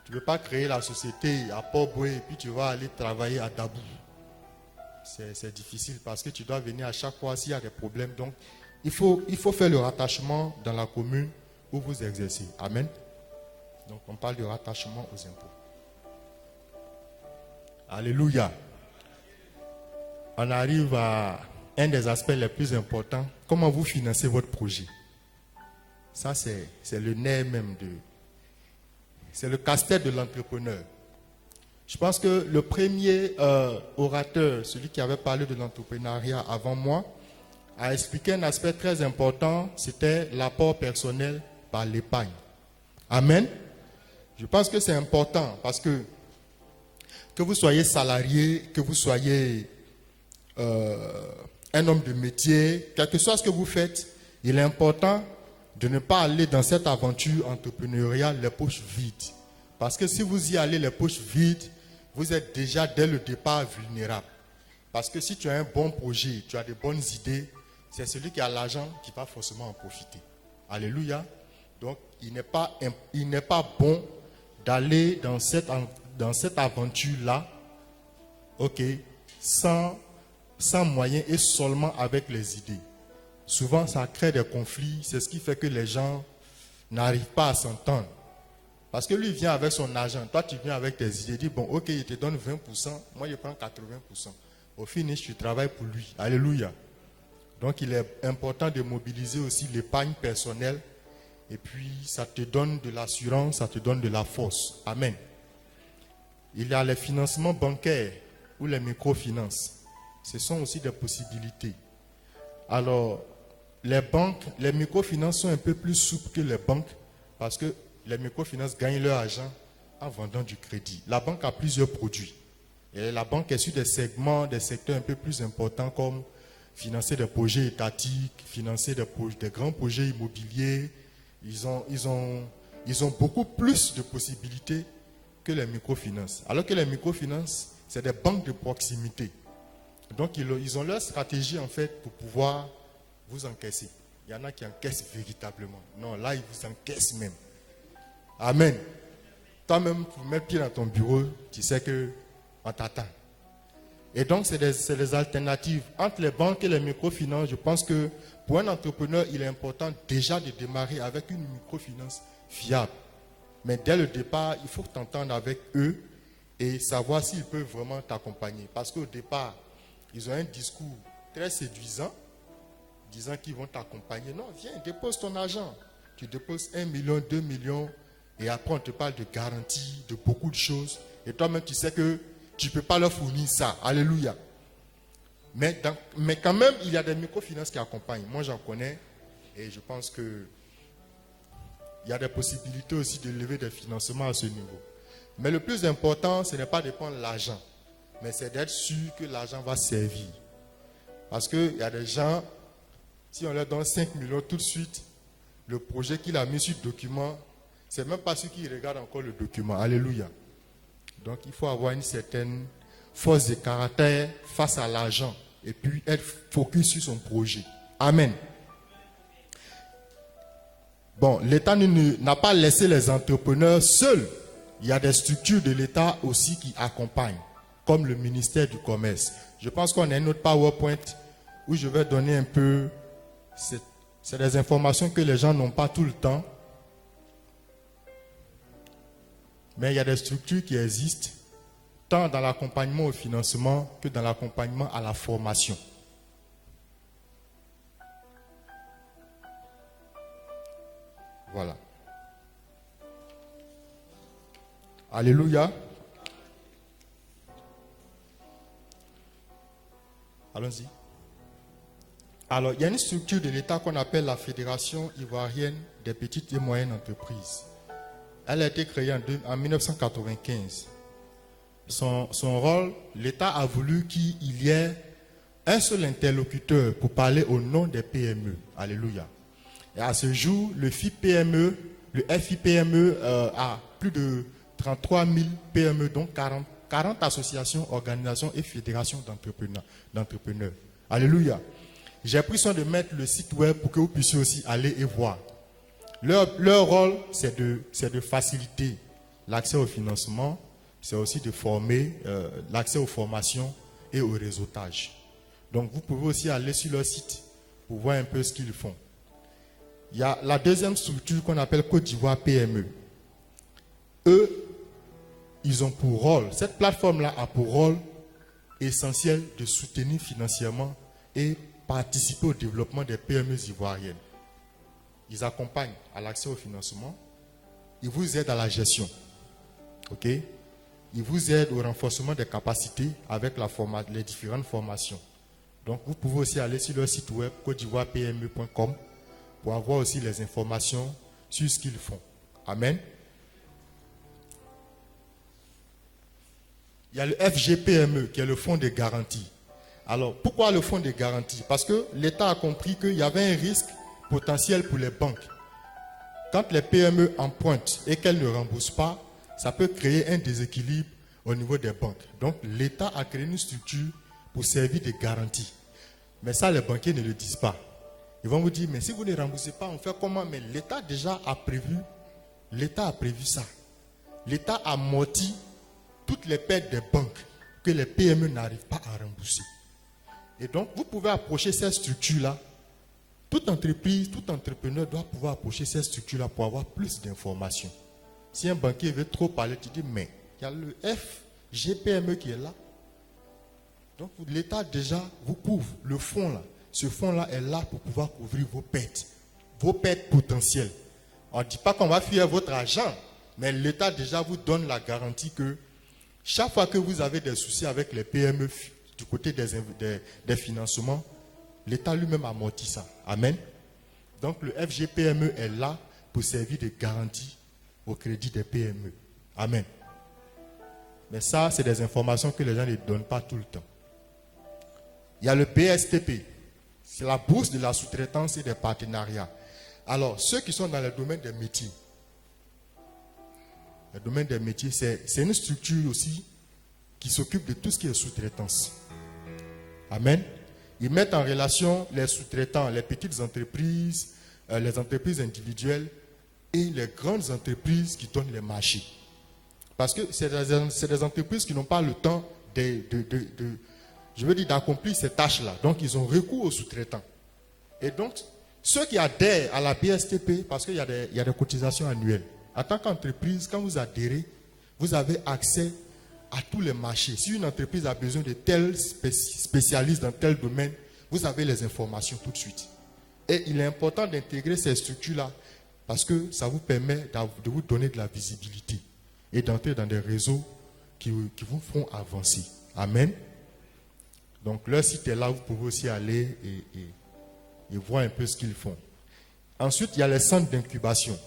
Tu ne veux pas créer la société à Port-Boué et puis tu vas aller travailler à Dabou. C'est difficile parce que tu dois venir à chaque fois s'il y a des problèmes. Donc, il faut faire le rattachement dans la commune où vous exercez. Amen. Donc, on parle de rattachement aux impôts. Alléluia. On arrive à un des aspects les plus importants. Comment vous financez votre projet? Ça, c'est le nerf même c'est le casse-tête de l'entrepreneur. Je pense que le premier orateur, celui qui avait parlé de l'entrepreneuriat avant moi, a expliqué un aspect très important, c'était l'apport personnel par l'épargne. Amen. Je pense que c'est important parce que vous soyez salarié, que vous soyez un homme de métier, quel que soit ce que vous faites, il est important de ne pas aller dans cette aventure entrepreneuriale les poches vides. Parce que si vous y allez les poches vides, vous êtes déjà dès le départ vulnérable. Parce que si tu as un bon projet, tu as de bonnes idées, c'est celui qui a l'argent qui va forcément en profiter. Alléluia. Donc, il n'est pas bon d'aller dans cette aventure-là, ok, sans moyens et seulement avec les idées. Souvent, ça crée des conflits. C'est ce qui fait que les gens n'arrivent pas à s'entendre. Parce que lui vient avec son argent. Toi, tu viens avec tes idées. Il dit, bon, ok, il te donne 20%. Moi, je prends 80%. Au finish, tu travailles pour lui. Alléluia. Donc, il est important de mobiliser aussi l'épargne personnelle. Et puis, ça te donne de l'assurance, ça te donne de la force. Amen. Il y a les financements bancaires ou les microfinances. Ce sont aussi des possibilités. Alors, les microfinances sont un peu plus souples que les banques parce que les microfinances gagnent leur argent en vendant du crédit. La banque a plusieurs produits. Et la banque est sur des secteurs un peu plus importants comme financer des projets étatiques, financer des grands projets immobiliers. Ils ont beaucoup plus de possibilités que les microfinances. Alors que les microfinances, c'est des banques de proximité. Donc, ils ont leur stratégie, en fait, pour pouvoir vous encaisser. Il y en a qui encaissent véritablement. Non, là, ils vous encaissent même. Amen. Toi-même, tu mets le pied dans ton bureau, tu sais qu'on t'attend. Et donc, c'est des alternatives. Entre les banques et les microfinances, je pense que pour un entrepreneur, il est important déjà de démarrer avec une microfinance fiable. Mais dès le départ, il faut t'entendre avec eux et savoir s'ils peuvent vraiment t'accompagner. Parce qu'au départ, ils ont un discours très séduisant, disant qu'ils vont t'accompagner. Non, viens, dépose ton argent. Tu déposes 1 million, 2 millions, et après on te parle de garantie, de beaucoup de choses. Et toi-même, tu sais que tu ne peux pas leur fournir ça. Alléluia. Mais quand même, il y a des microfinances qui accompagnent. Moi, j'en connais, et je pense que il y a des possibilités aussi de lever des financements à ce niveau. Mais le plus important, ce n'est pas de prendre l'argent, mais c'est d'être sûr que l'argent va servir. Parce qu'il y a des gens, si on leur donne 5 millions tout de suite, le projet qu'il a mis sur le document, c'est même pas ceux qui regardent encore le document. Alléluia. Donc il faut avoir une certaine force de caractère face à l'argent et puis être focus sur son projet. Amen. Bon, l'État n'a pas laissé les entrepreneurs seuls. Il y a des structures de l'État aussi qui accompagnent, comme le ministère du Commerce. Je pense qu'on a une autre PowerPoint où je vais donner un peu... C'est des informations que les gens n'ont pas tout le temps. Mais il y a des structures qui existent. tant dans l'accompagnement au financement que dans l'accompagnement à la formation. Voilà. Alléluia. Allons-y. Alors, il y a une structure de l'État qu'on appelle la Fédération ivoirienne des petites et moyennes entreprises. Elle a été créée en 1995. Son rôle, l'État a voulu qu'il y ait un seul interlocuteur pour parler au nom des PME. Alléluia. Et à ce jour, le FIPME a plus de 33 000 PME, donc 40 associations, organisations et fédérations d'entrepreneurs. Alléluia. J'ai pris soin de mettre le site web pour que vous puissiez aussi aller et voir. Leur rôle, c'est de faciliter l'accès au financement, c'est aussi de former l'accès aux formations et au réseautage. Donc vous pouvez aussi aller sur leur site pour voir un peu ce qu'ils font. Il y a la deuxième structure qu'on appelle Côte d'Ivoire PME. Eux, ils ont pour rôle, cette plateforme-là a pour rôle essentiel de soutenir financièrement et participer au développement des PME ivoiriennes. Ils accompagnent à l'accès au financement, ils vous aident à la gestion. Ok? Ils vous aident au renforcement des capacités avec les différentes formations. Donc vous pouvez aussi aller sur leur site web côtedivoirepme.com pour avoir aussi les informations sur ce qu'ils font. Amen. Il y a le FGPME qui est le fonds de garantie. Alors, pourquoi le fonds de garantie? Parce que l'État a compris qu'il y avait un risque potentiel pour les banques. Quand les PME empruntent et qu'elles ne remboursent pas, ça peut créer un déséquilibre au niveau des banques. Donc, l'État a créé une structure pour servir de garantie. Mais ça, les banquiers ne le disent pas. Ils vont vous dire, mais si vous ne remboursez pas, on fait comment? Mais l'État déjà a prévu, ça. L'État a amorti toutes les pertes des banques que les PME n'arrivent pas à rembourser. Et donc, vous pouvez approcher cette structure-là. Toute entreprise, tout entrepreneur doit pouvoir approcher cette structure-là pour avoir plus d'informations. Si un banquier veut trop parler, tu dis, mais il y a le FGPME qui est là. Donc, l'État déjà vous couvre le fonds là. Ce fonds-là est là pour pouvoir couvrir vos pertes potentielles. On ne dit pas qu'on va fuir votre argent, mais l'État déjà vous donne la garantie que chaque fois que vous avez des soucis avec les PME du côté des financements, l'État lui-même amortit ça. Amen. Donc le FGPME est là pour servir de garantie au crédit des PME. Amen. Mais ça, c'est des informations que les gens ne donnent pas tout le temps. Il y a le BSTP. C'est la bourse de la sous-traitance et des partenariats. Alors, ceux qui sont dans le domaine des métiers, le domaine des métiers, c'est une structure aussi qui s'occupe de tout ce qui est sous-traitance. Amen. Ils mettent en relation les sous-traitants, les petites entreprises, les entreprises individuelles et les grandes entreprises qui donnent les marchés. Parce que c'est des entreprises qui n'ont pas le temps d'accomplir ces tâches-là. Donc, ils ont recours aux sous-traitants. Et donc, ceux qui adhèrent à la BSTP, parce qu'il y a des cotisations annuelles, en tant qu'entreprise, quand vous adhérez, vous avez accès à tous les marchés. Si une entreprise a besoin de tels spécialistes dans tel domaine, vous avez les informations tout de suite. Et il est important d'intégrer ces structures-là parce que ça vous permet de vous donner de la visibilité et d'entrer dans des réseaux qui vous font avancer. Amen. Donc leur site est là, vous pouvez aussi aller et voir un peu ce qu'ils font. Ensuite, il y a les centres d'incubation.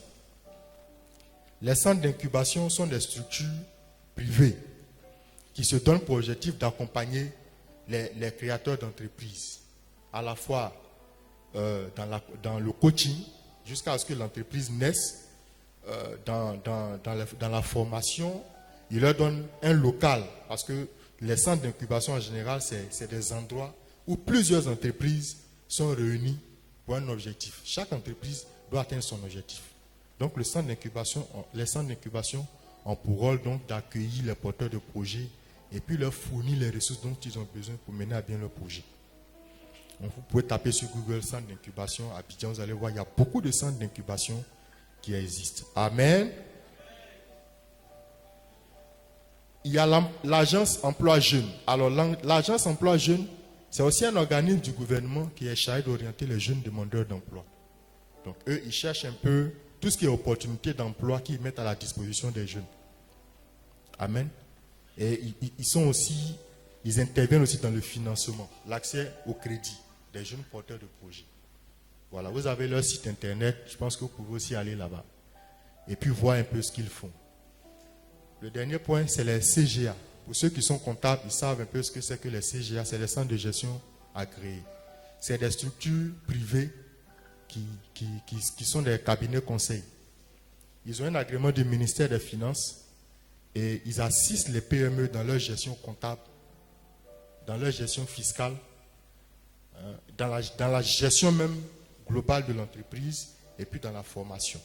Les centres d'incubation sont des structures privées qui se donnent pour objectif d'accompagner les créateurs d'entreprises, à la fois dans le coaching, jusqu'à ce que l'entreprise naisse, dans la formation. Ils leur donnent un local, parce que les centres d'incubation en général, c'est des endroits où plusieurs entreprises sont réunies pour un objectif. Chaque entreprise doit atteindre son objectif. Donc les centres d'incubation ont pour rôle donc d'accueillir les porteurs de projets et puis leur fournir les ressources dont ils ont besoin pour mener à bien leur projet. Donc, vous pouvez taper sur Google centre d'incubation à Abidjan, vous allez voir, il y a beaucoup de centres d'incubation qui existent. Amen. il y a l'agence emploi jeune. Alors l'agence emploi jeune, c'est aussi un organisme du gouvernement qui est chargé d'orienter les jeunes demandeurs d'emploi. Donc eux, ils cherchent un peu tout ce qui est opportunité d'emploi qu'ils mettent à la disposition des jeunes. Amen. Et ils interviennent aussi dans le financement, l'accès au crédit des jeunes porteurs de projets. Voilà, vous avez leur site internet, je pense que vous pouvez aussi aller là-bas et puis voir un peu ce qu'ils font. Le dernier point, c'est les CGA. Pour ceux qui sont comptables, ils savent un peu ce que c'est que les CGA, c'est les centres de gestion agréés. C'est des structures privées qui sont des cabinets conseils. Ils ont un agrément du ministère des Finances et ils assistent les PME dans leur gestion comptable, dans leur gestion fiscale, dans la gestion même globale de l'entreprise et puis dans la formation.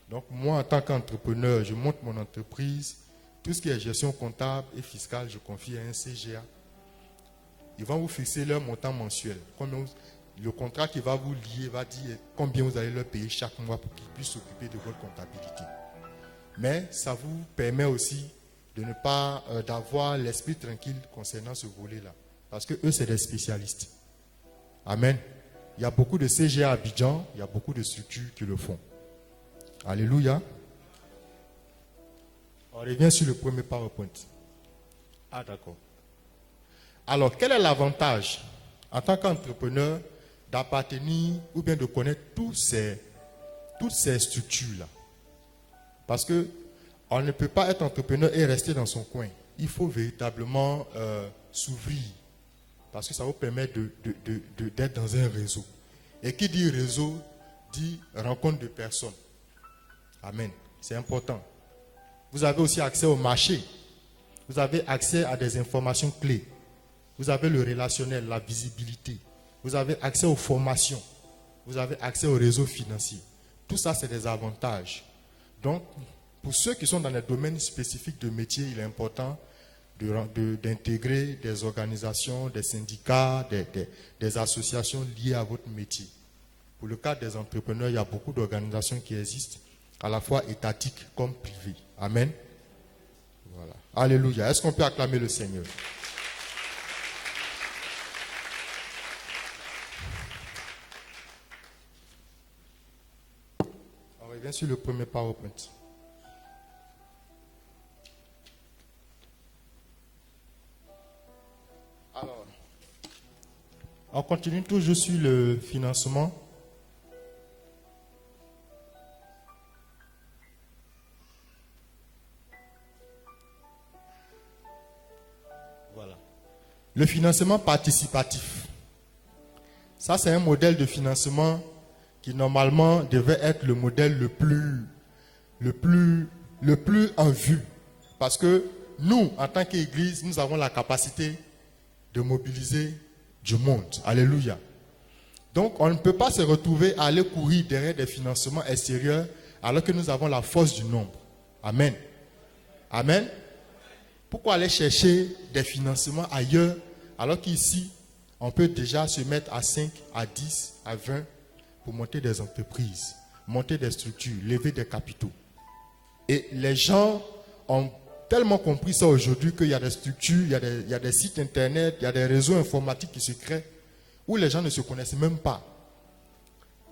Donc moi, en tant qu'entrepreneur, je monte mon entreprise, tout ce qui est gestion comptable et fiscale, je confie à un CGA. Ils vont vous fixer leur montant mensuel. Le contrat qui va vous lier va dire combien vous allez leur payer chaque mois pour qu'ils puissent s'occuper de votre comptabilité. Mais ça vous permet aussi de ne pas d'avoir l'esprit tranquille concernant ce volet-là. Parce que eux, c'est des spécialistes. Amen. Il y a beaucoup de CGA à Abidjan, il y a beaucoup de structures qui le font. Alléluia. On revient sur le premier PowerPoint. Ah, d'accord. Alors, quel est l'avantage en tant qu'entrepreneur d'appartenir ou bien de connaître toutes ces structures-là? Parce que on ne peut pas être entrepreneur et rester dans son coin. Il faut véritablement s'ouvrir. Parce que ça vous permet d'être dans un réseau. Et qui dit réseau, dit rencontre de personnes. Amen. C'est important. Vous avez aussi accès au marché. Vous avez accès à des informations clés. Vous avez le relationnel, la visibilité. Vous avez accès aux formations. Vous avez accès au réseau financier. Tout ça, c'est des avantages. Donc, pour ceux qui sont dans les domaines spécifiques de métier, il est important d'intégrer des organisations, des syndicats, des associations liées à votre métier. Pour le cas des entrepreneurs, il y a beaucoup d'organisations qui existent, à la fois étatiques comme privées. Amen. Voilà. Alléluia. Est-ce qu'on peut acclamer le Seigneur? On revient sur le premier PowerPoint. Alors, on continue toujours sur le financement. Voilà. Le financement participatif. Ça, c'est un modèle de financement qui normalement devait être le modèle le plus en vue. Parce que nous, en tant qu'Église, nous avons la capacité de mobiliser du monde. Alléluia. Donc, on ne peut pas se retrouver à aller courir derrière des financements extérieurs alors que nous avons la force du nombre. Amen. Amen. Pourquoi aller chercher des financements ailleurs alors qu'ici, on peut déjà se mettre à 5, à 10, à 20 pour monter des entreprises, monter des structures, lever des capitaux. Et les gens ont tellement compris ça aujourd'hui qu'il y a des structures, il y a des sites internet, il y a des réseaux informatiques qui se créent où les gens ne se connaissent même pas.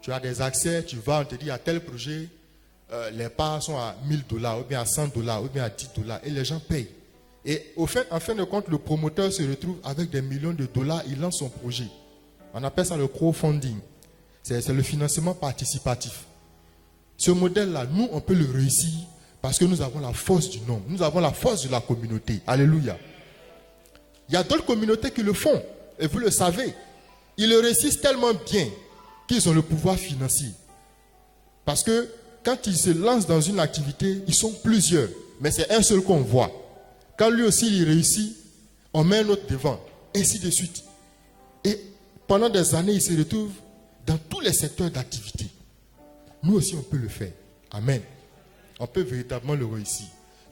Tu as des accès, tu vas, on te dit à tel projet, les parts sont à $1000 ou bien à $100 ou bien à $10 et les gens payent. Et en fin de compte, le promoteur se retrouve avec des millions de dollars, il lance son projet. On appelle ça le crowdfunding. C'est le financement participatif. Ce modèle-là, nous, on peut le réussir parce que nous avons la force du nombre. Nous avons la force de la communauté. Alléluia. Il y a d'autres communautés qui le font. Et vous le savez. Ils le réussissent tellement bien qu'ils ont le pouvoir financier. Parce que quand ils se lancent dans une activité, ils sont plusieurs. Mais c'est un seul qu'on voit. Quand lui aussi il réussit, on met un autre devant. Ainsi de suite. Et pendant des années, il se retrouve dans tous les secteurs d'activité. Nous aussi, on peut le faire. Amen. On peut véritablement le réussir.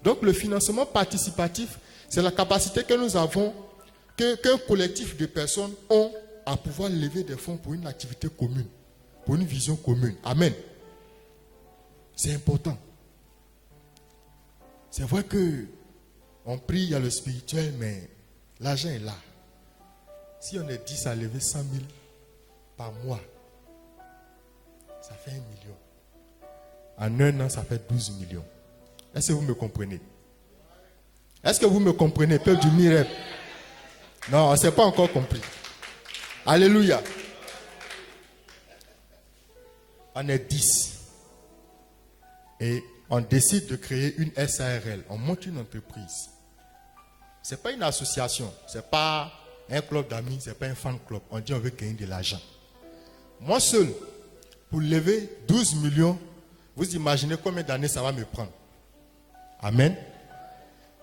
Donc, le financement participatif, c'est la capacité que nous avons, qu'un collectif de personnes ont à pouvoir lever des fonds pour une activité commune, pour une vision commune. Amen. C'est important. C'est vrai que On prie, il y a le spirituel, mais l'argent est là. Si on est 10 à lever 100 000 par mois, ça fait 1 million. En un an, ça fait 12 millions. Est-ce que vous me comprenez? Est-ce que vous me comprenez, peuple du Mirep? Non, on ne s'est pas encore compris. Alléluia. On est 10. Et on décide de créer une SARL. On monte une entreprise. Ce n'est pas une association. Ce n'est pas un club d'amis. Ce n'est pas un fan club. On dit on veut gagner de l'argent. Moi seul, pour lever 12 millions, vous imaginez combien d'années ça va me prendre? Amen.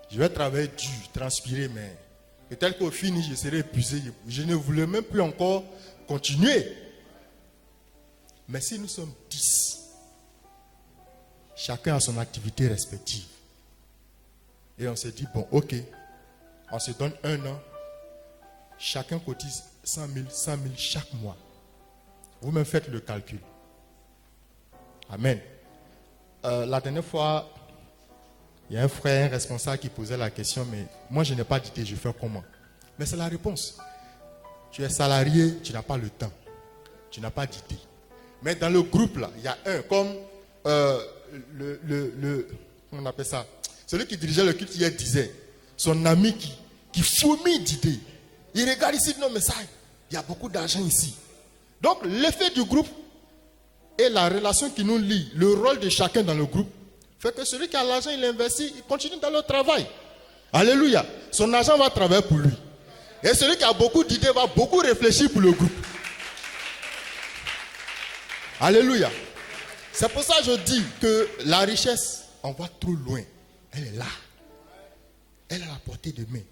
Je vais travailler dur, transpirer, mais peut-être qu'au fini, je serai épuisé. Je ne voulais même plus encore continuer. Mais si nous sommes 10, chacun a son activité respective. Et on se dit, bon, ok, on se donne un an. Chacun cotise 100 000 chaque mois. Vous-même faites le calcul. Amen. La dernière fois, il y a un frère, un responsable qui posait la question, mais moi je n'ai pas d'idée, je fais comment? Mais c'est la réponse. Tu es salarié, tu n'as pas le temps. Tu n'as pas d'idée. Mais dans le groupe là, il y a un comme comment on appelle ça? Celui qui dirigeait le culte hier disait, son ami qui fourmille d'idées. Il regarde ici, non mais ça, il y a beaucoup d'argent ici. Donc l'effet du groupe et la relation qui nous lie, le rôle de chacun dans le groupe, fait que celui qui a l'argent, il investit, il continue dans le travail. Alléluia. Son argent va travailler pour lui. Et celui qui a beaucoup d'idées va beaucoup réfléchir pour le groupe. Alléluia. C'est pour ça que je dis que la richesse, on va trop loin. Elle est là. Elle est à la portée de main.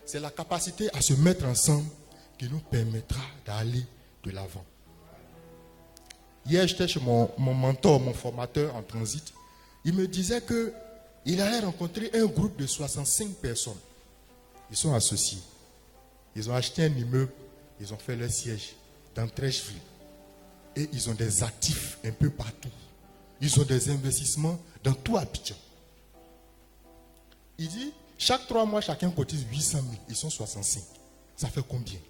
C'est la capacité à se mettre ensemble qui nous permettra d'aller de l'avant. Hier, j'étais chez mon mentor, mon formateur en transit. Il me disait qu'il allait rencontrer un groupe de 65 personnes. Ils sont associés. Ils ont acheté un immeuble. Ils ont fait leur siège dans Trècheville. Et ils ont des actifs un peu partout. Ils ont des investissements dans tout Abidjan. Il dit, chaque 3 mois, chacun cotise 800 000. Ils sont 65. Ça fait combien?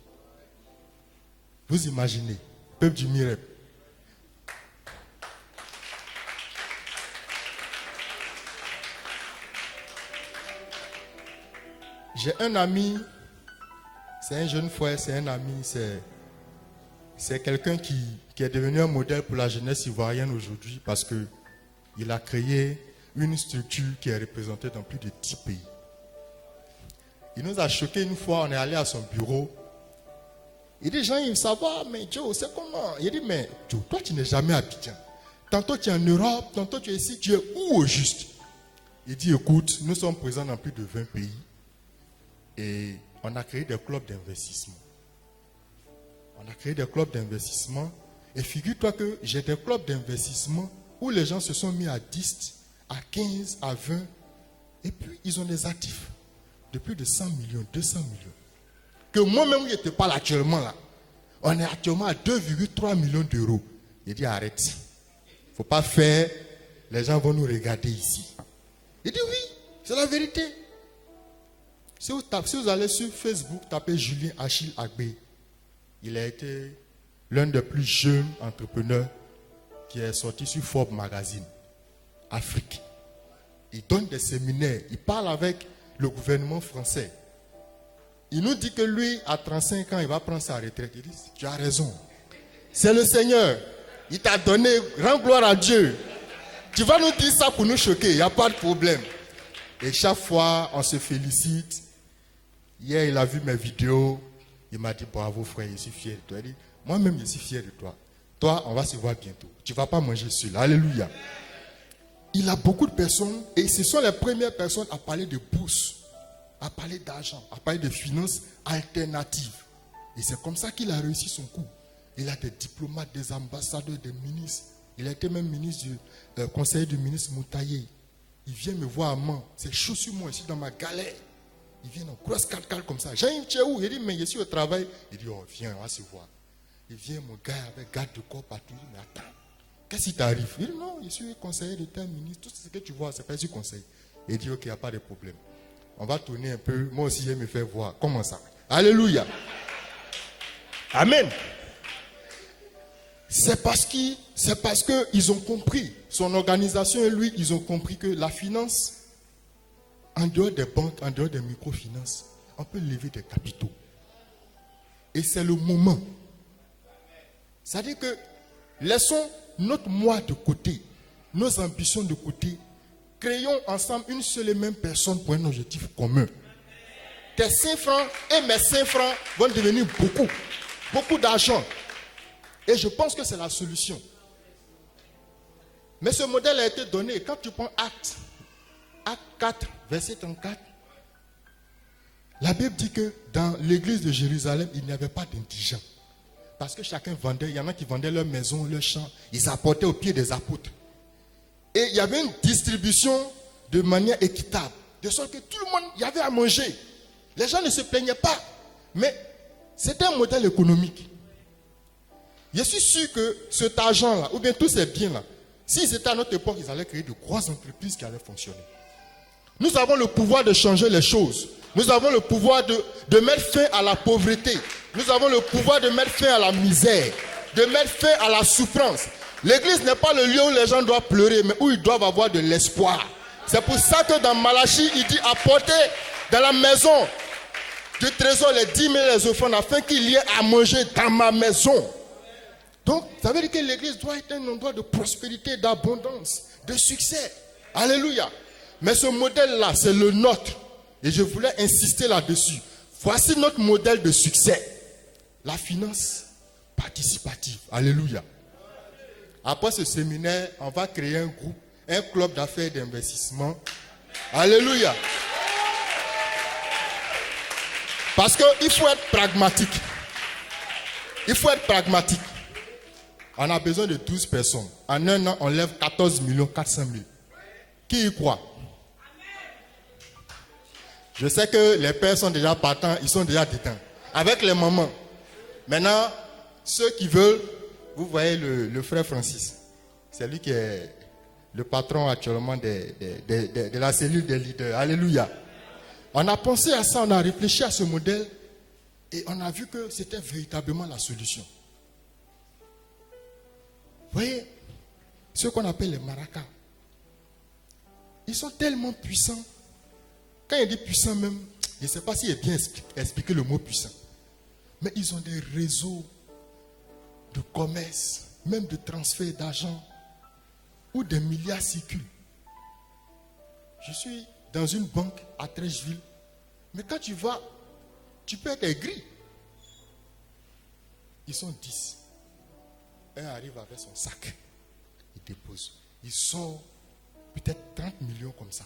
Vous imaginez, peuple du Mirep. J'ai un ami, c'est un jeune frère, c'est un ami, c'est quelqu'un qui est devenu un modèle pour la jeunesse ivoirienne aujourd'hui parce qu'il a créé une structure qui est représentée dans plus de 10 pays. Il nous a choqué une fois, on est allé à son bureau. Il dit, Jean, ça va, mais Joe, c'est comment? Il dit, mais Joe, toi tu n'es jamais à Abidjan. Tantôt tu es en Europe, tantôt tu es ici, tu es où au juste? Il dit, écoute, nous sommes présents dans plus de 20 pays. Et on a créé des clubs d'investissement. On a créé des clubs d'investissement. Et figure-toi que j'ai des clubs d'investissement où les gens se sont mis à 10, à 15, à 20. Et puis, ils ont des actifs de plus de 100 millions, 200 millions. Que moi-même, je te parle actuellement là. On est actuellement à 2,3 millions d'euros. Il dit, arrête. Il ne faut pas faire. Les gens vont nous regarder ici. Il dit, oui, c'est la vérité. Si vous allez sur Facebook, tapez Julien Achille Agbé. Il a été l'un des plus jeunes entrepreneurs qui est sorti sur Forbes Magazine, Afrique. Il donne des séminaires, il parle avec le gouvernement français. Il nous dit que lui, à 35 ans, il va prendre sa retraite. Il dit, tu as raison. C'est le Seigneur. Il t'a donné, rends gloire à Dieu. Tu vas nous dire ça pour nous choquer, il n'y a pas de problème. Et chaque fois, on se félicite. Hier, il a vu mes vidéos. Il m'a dit, bravo frère, je suis fier de toi. Il dit, moi-même, je suis fier de toi. Toi, on va se voir bientôt. Tu ne vas pas manger seul. Alléluia. Il a beaucoup de personnes et ce sont les premières personnes à parler de bourse, à parler d'argent, à parler de finances alternatives. Et c'est comme ça qu'il a réussi son coup. Il a des diplomates, des ambassadeurs, des ministres. Il a été même ministre du conseiller du ministre Moutaye. Il vient me voir à Mans. C'est chaud sur moi ici dans ma galère. Il vient en grosse 4x4 comme ça. J'ai une où? Il dit, mais je suis au travail. Il dit, oh, viens, on va se voir. Il vient, mon gars, avec garde de corps partout. Il dit, mais attends, qu'est-ce qui t'arrive? Il dit, non, je suis conseiller de tel ministre. Tout ce que tu vois, c'est pas du conseil. Il dit, ok, il n'y a pas de problème. On va tourner un peu. Moi aussi, je vais me faire voir. Comment ça? Alléluia. Amen. C'est parce qu'ils ont compris. Son organisation et lui, ils ont compris que la finance, en dehors des banques, en dehors des microfinances, on peut lever des capitaux. Et c'est le moment. C'est-à-dire que laissons notre moi de côté, nos ambitions de côté. Créons ensemble une seule et même personne pour un objectif commun. Tes 5 francs et mes 5 francs vont devenir beaucoup d'argent. Et je pense que c'est la solution. Mais ce modèle a été donné. Quand tu prends Acte 4, verset 34, la Bible dit que dans l'église de Jérusalem, il n'y avait pas d'indigents. Parce que chacun vendait, il y en a qui vendaient leur maison, leur champ, ils apportaient au pied des apôtres. Et il y avait une distribution de manière équitable. De sorte que tout le monde y avait à manger. Les gens ne se plaignaient pas. Mais c'était un modèle économique. Je suis sûr que cet argent-là, ou bien tous ces biens-là, s'ils étaient à notre époque, ils allaient créer de grosses entreprises qui allaient fonctionner. Nous avons le pouvoir de changer les choses. Nous avons le pouvoir de mettre fin à la pauvreté. Nous avons le pouvoir de mettre fin à la misère, de mettre fin à la souffrance. L'église n'est pas le lieu où les gens doivent pleurer, mais où ils doivent avoir de l'espoir. C'est pour ça que dans Malachie, il dit apportez dans la maison du trésor les 10 000 les offrandes afin qu'il y ait à manger dans ma maison. Donc, ça veut dire que l'église doit être un endroit de prospérité, d'abondance, de succès. Alléluia. Mais ce modèle-là, c'est le nôtre. Et je voulais insister là-dessus. Voici notre modèle de succès. La finance participative. Alléluia. Après ce séminaire, on va créer un groupe, un club d'affaires d'investissement. Alléluia. Parce qu'il faut être pragmatique. Il faut être pragmatique. On a besoin de 12 personnes. En un an, on lève 14 400 000. Qui y croit? Je sais que les pères sont déjà partants, ils sont déjà dedans. Avec les mamans. Maintenant, ceux qui veulent, vous voyez le frère Francis. C'est lui qui est le patron actuellement de la cellule des leaders. Alléluia. On a pensé à ça, on a réfléchi à ce modèle et on a vu que c'était véritablement la solution. Vous voyez, ceux qu'on appelle les maracas, ils sont tellement puissants. Quand il dit puissant même, je ne sais pas s'il est bien expliqué le mot puissant. Mais ils ont des réseaux de commerce, même de transfert d'argent, où des milliards circulent. Je suis dans une banque à Trècheville, mais quand tu vas, tu peux être aigri. Ils sont 10. Un arrive avec son sac, il dépose. Il sort peut-être 30 millions comme ça.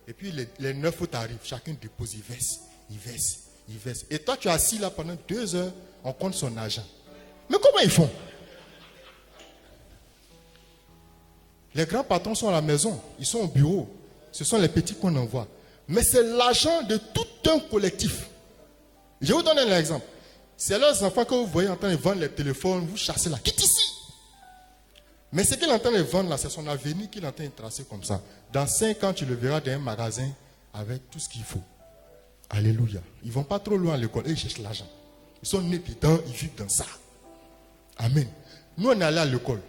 Et puis les 9 autres arrivent, chacun dépose, il verse. Et toi tu es assis là pendant 2 heures, on compte son argent. Mais comment ils font? Les grands patrons sont à la maison, ils sont au bureau. Ce sont les petits qu'on envoie. Mais c'est l'argent de tout un collectif. Je vais vous donner un exemple. C'est leurs enfants que vous voyez en train de vendre les téléphones, vous chassez là, quitte ici. Mais ce qu'il est en train de vendre là, c'est son avenir qu'il est en train de tracer comme ça. Dans 5 ans, tu le verras dans un magasin avec tout ce qu'il faut. Alléluia. Ils ne vont pas trop loin à l'école et ils cherchent l'argent. Ils sont nés dedans, ils vivent dans ça. Amen. Nous, on est allés à l'école.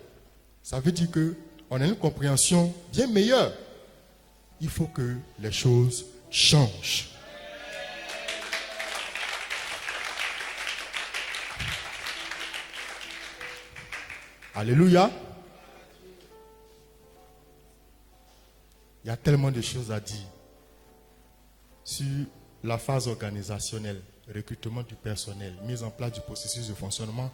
Ça veut dire qu'on a une compréhension bien meilleure. Il faut que les choses changent. Alléluia. Il y a tellement de choses à dire sur la phase organisationnelle, recrutement du personnel, mise en place du processus de fonctionnement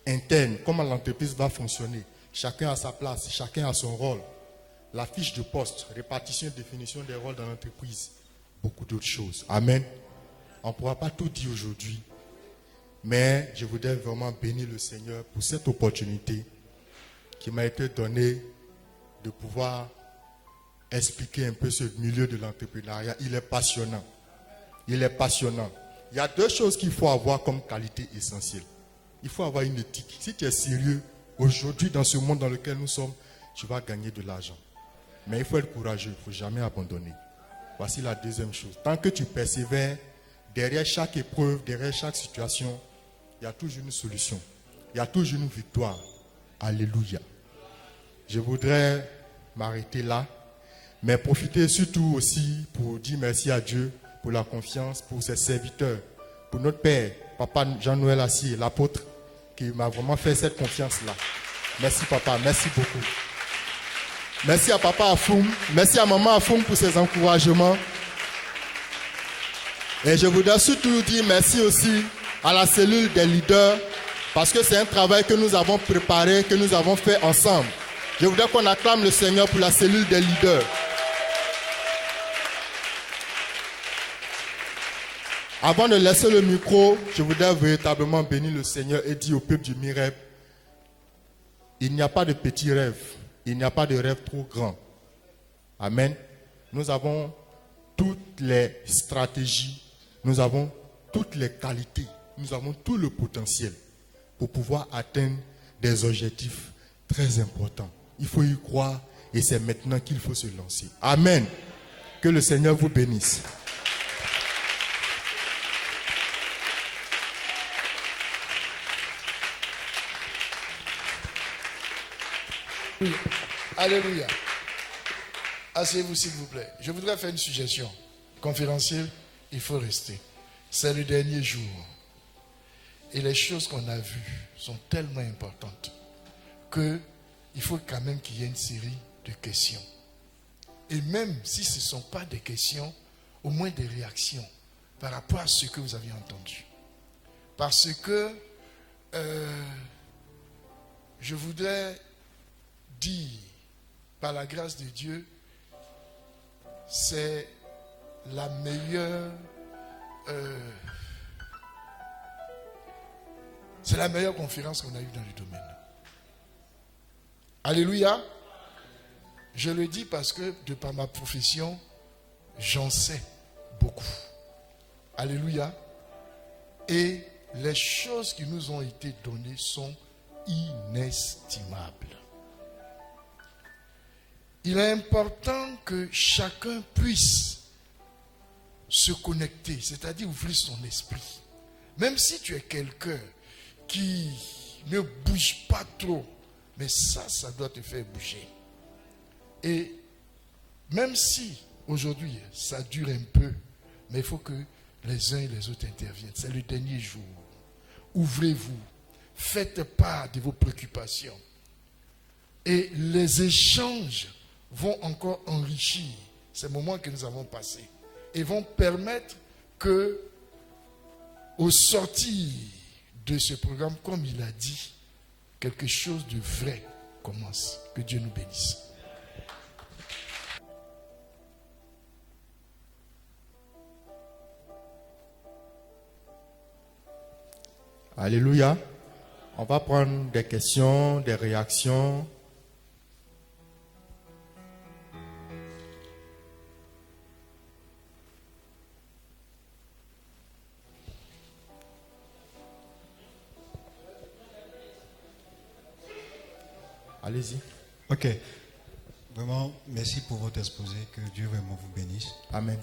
interne, comment l'entreprise va fonctionner. Chacun a sa place, chacun a son rôle. La fiche de poste, répartition et définition des rôles dans l'entreprise. Beaucoup d'autres choses. Amen. On ne pourra pas tout dire aujourd'hui, mais je voudrais vraiment bénir le Seigneur pour cette opportunité qui m'a été donnée de pouvoir expliquer un peu ce milieu de l'entrepreneuriat. Il est passionnant. Il est passionnant. Il y a 2 choses qu'il faut avoir comme qualité essentielle. Il faut avoir une éthique. Si tu es sérieux, aujourd'hui, dans ce monde dans lequel nous sommes, tu vas gagner de l'argent. Mais il faut être courageux. Il ne faut jamais abandonner. Voici la deuxième chose. Tant que tu persévères, derrière chaque épreuve, derrière chaque situation, il y a toujours une solution. Il y a toujours une victoire. Alléluia. Je voudrais m'arrêter là, mais profiter surtout aussi pour dire merci à Dieu pour la confiance, pour ses serviteurs, pour notre Père, Papa Jean-Noël Assier, l'apôtre, qui m'a vraiment fait cette confiance-là. Merci Papa, merci beaucoup. Merci à Papa Afoum, merci à Maman Afoum pour ses encouragements. Et je voudrais surtout dire merci aussi à la cellule des leaders, parce que c'est un travail que nous avons préparé, que nous avons fait ensemble. Je voudrais qu'on acclame le Seigneur pour la cellule des leaders. Avant de laisser le micro, je voudrais véritablement bénir le Seigneur et dire au peuple du Mireb, il n'y a pas de petits rêves, il n'y a pas de rêve trop grand. Amen. Nous avons toutes les stratégies, nous avons toutes les qualités, nous avons tout le potentiel pour pouvoir atteindre des objectifs très importants. Il faut y croire et c'est maintenant qu'il faut se lancer. Amen. Que le Seigneur vous bénisse. Alléluia. Asseyez-vous s'il vous plaît. Je voudrais faire une suggestion. Conférencier, il faut rester. C'est le dernier jour. Et les choses qu'on a vues sont tellement importantes qu'il faut quand même qu'il y ait une série de questions. Et même si ce ne sont pas des questions, au moins des réactions par rapport à ce que vous avez entendu. Parce que je voudrais dire, par la grâce de Dieu, c'est la meilleure conférence qu'on a eue dans le domaine. Alléluia. Je le dis parce que de par ma profession, j'en sais beaucoup. Alléluia. Et les choses qui nous ont été données sont inestimables. Il est important que chacun puisse se connecter, c'est-à-dire ouvrir son esprit. Même si tu es quelqu'un qui ne bouge pas trop, mais ça doit te faire bouger. Et même si aujourd'hui ça dure un peu, mais il faut que les uns et les autres interviennent. C'est le dernier jour. Ouvrez-vous, faites part de vos préoccupations. Et les échanges vont encore enrichir ces moments que nous avons passés et vont permettre que, au sortir de ce programme, comme il a dit, quelque chose de vrai commence. Que Dieu nous bénisse. Alléluia. On va prendre des questions, des réactions. Allez-y. Ok. Vraiment, merci pour votre exposé. Que Dieu vraiment vous bénisse. Amen.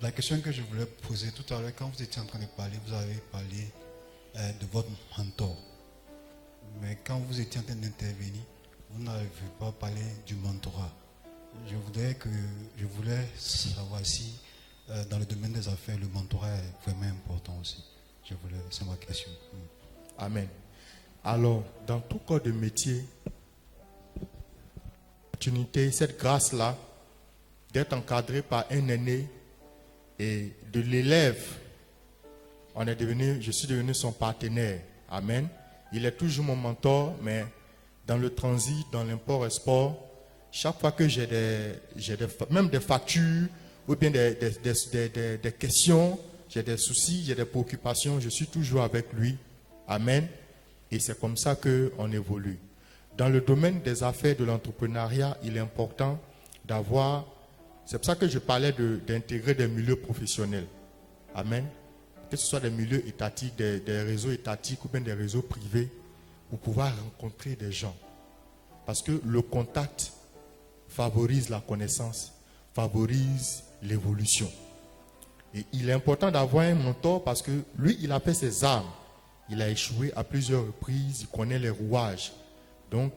La question que je voulais poser tout à l'heure, quand vous étiez en train de parler, vous avez parlé de votre mentor. Mais quand vous étiez en train d'intervenir, vous n'avez pas parlé du mentorat. Je voulais savoir si dans le domaine des affaires, le mentorat est vraiment important aussi. C'est ma question. Amen. Alors, dans tout corps de métier, cette grâce-là, d'être encadré par un aîné et de l'élève, je suis devenu son partenaire. Amen. Il est toujours mon mentor, mais dans le transit, dans l'import-export, chaque fois que j'ai même des factures ou bien des questions, j'ai des soucis, j'ai des préoccupations, je suis toujours avec lui. Amen. Et c'est comme ça qu'on évolue. Dans le domaine des affaires de l'entrepreneuriat, il est important d'avoir... C'est pour ça que je parlais d'intégrer des milieux professionnels. Amen. Que ce soit des milieux étatiques, des réseaux étatiques ou bien des réseaux privés, pour pouvoir rencontrer des gens. Parce que le contact favorise la connaissance. favorise l'évolution. Et il est important d'avoir un mentor parce que lui, il a fait ses armes. Il a échoué à plusieurs reprises, il connaît les rouages. Donc,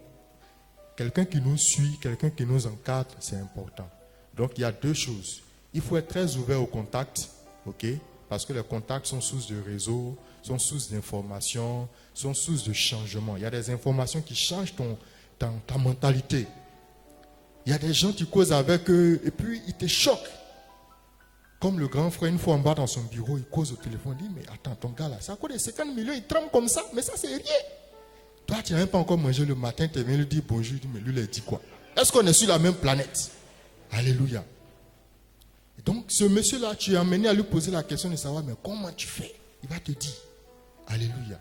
quelqu'un qui nous suit, quelqu'un qui nous encadre, c'est important. Donc, il y a deux choses. Il faut être très ouvert au contact, ok? Parce que les contacts sont source de réseau, sont source d'informations, sont source de changement. Il y a des informations qui changent ta mentalité. Il y a des gens qui causent avec eux et puis ils te choquent. Comme le grand frère, une fois en bas dans son bureau, il cause au téléphone, il dit, mais attends, ton gars là, ça a quoi de 50 millions, il tremble comme ça, mais ça c'est rien. Toi, tu n'as même pas encore mangé le matin, tu viens lui dire bonjour, il dit, mais lui, il a dit quoi? Est-ce qu'on est sur la même planète? Alléluia. Et donc, ce monsieur-là, tu es amené à lui poser la question de savoir, mais comment tu fais? Il va te dire, alléluia.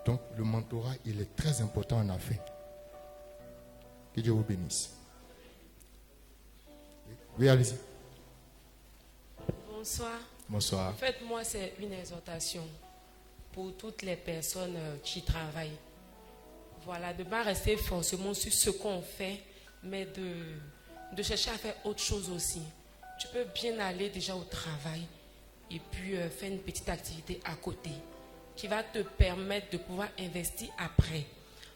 Donc, le mentorat, il est très important en affaires. Que Dieu vous bénisse. Oui, allez-y. Bonsoir. Bonsoir. En fait, moi, c'est une exhortation pour toutes les personnes qui travaillent. Voilà, de ne pas rester forcément sur ce qu'on fait, mais de chercher à faire autre chose aussi. Tu peux bien aller déjà au travail et puis faire une petite activité à côté qui va te permettre de pouvoir investir après.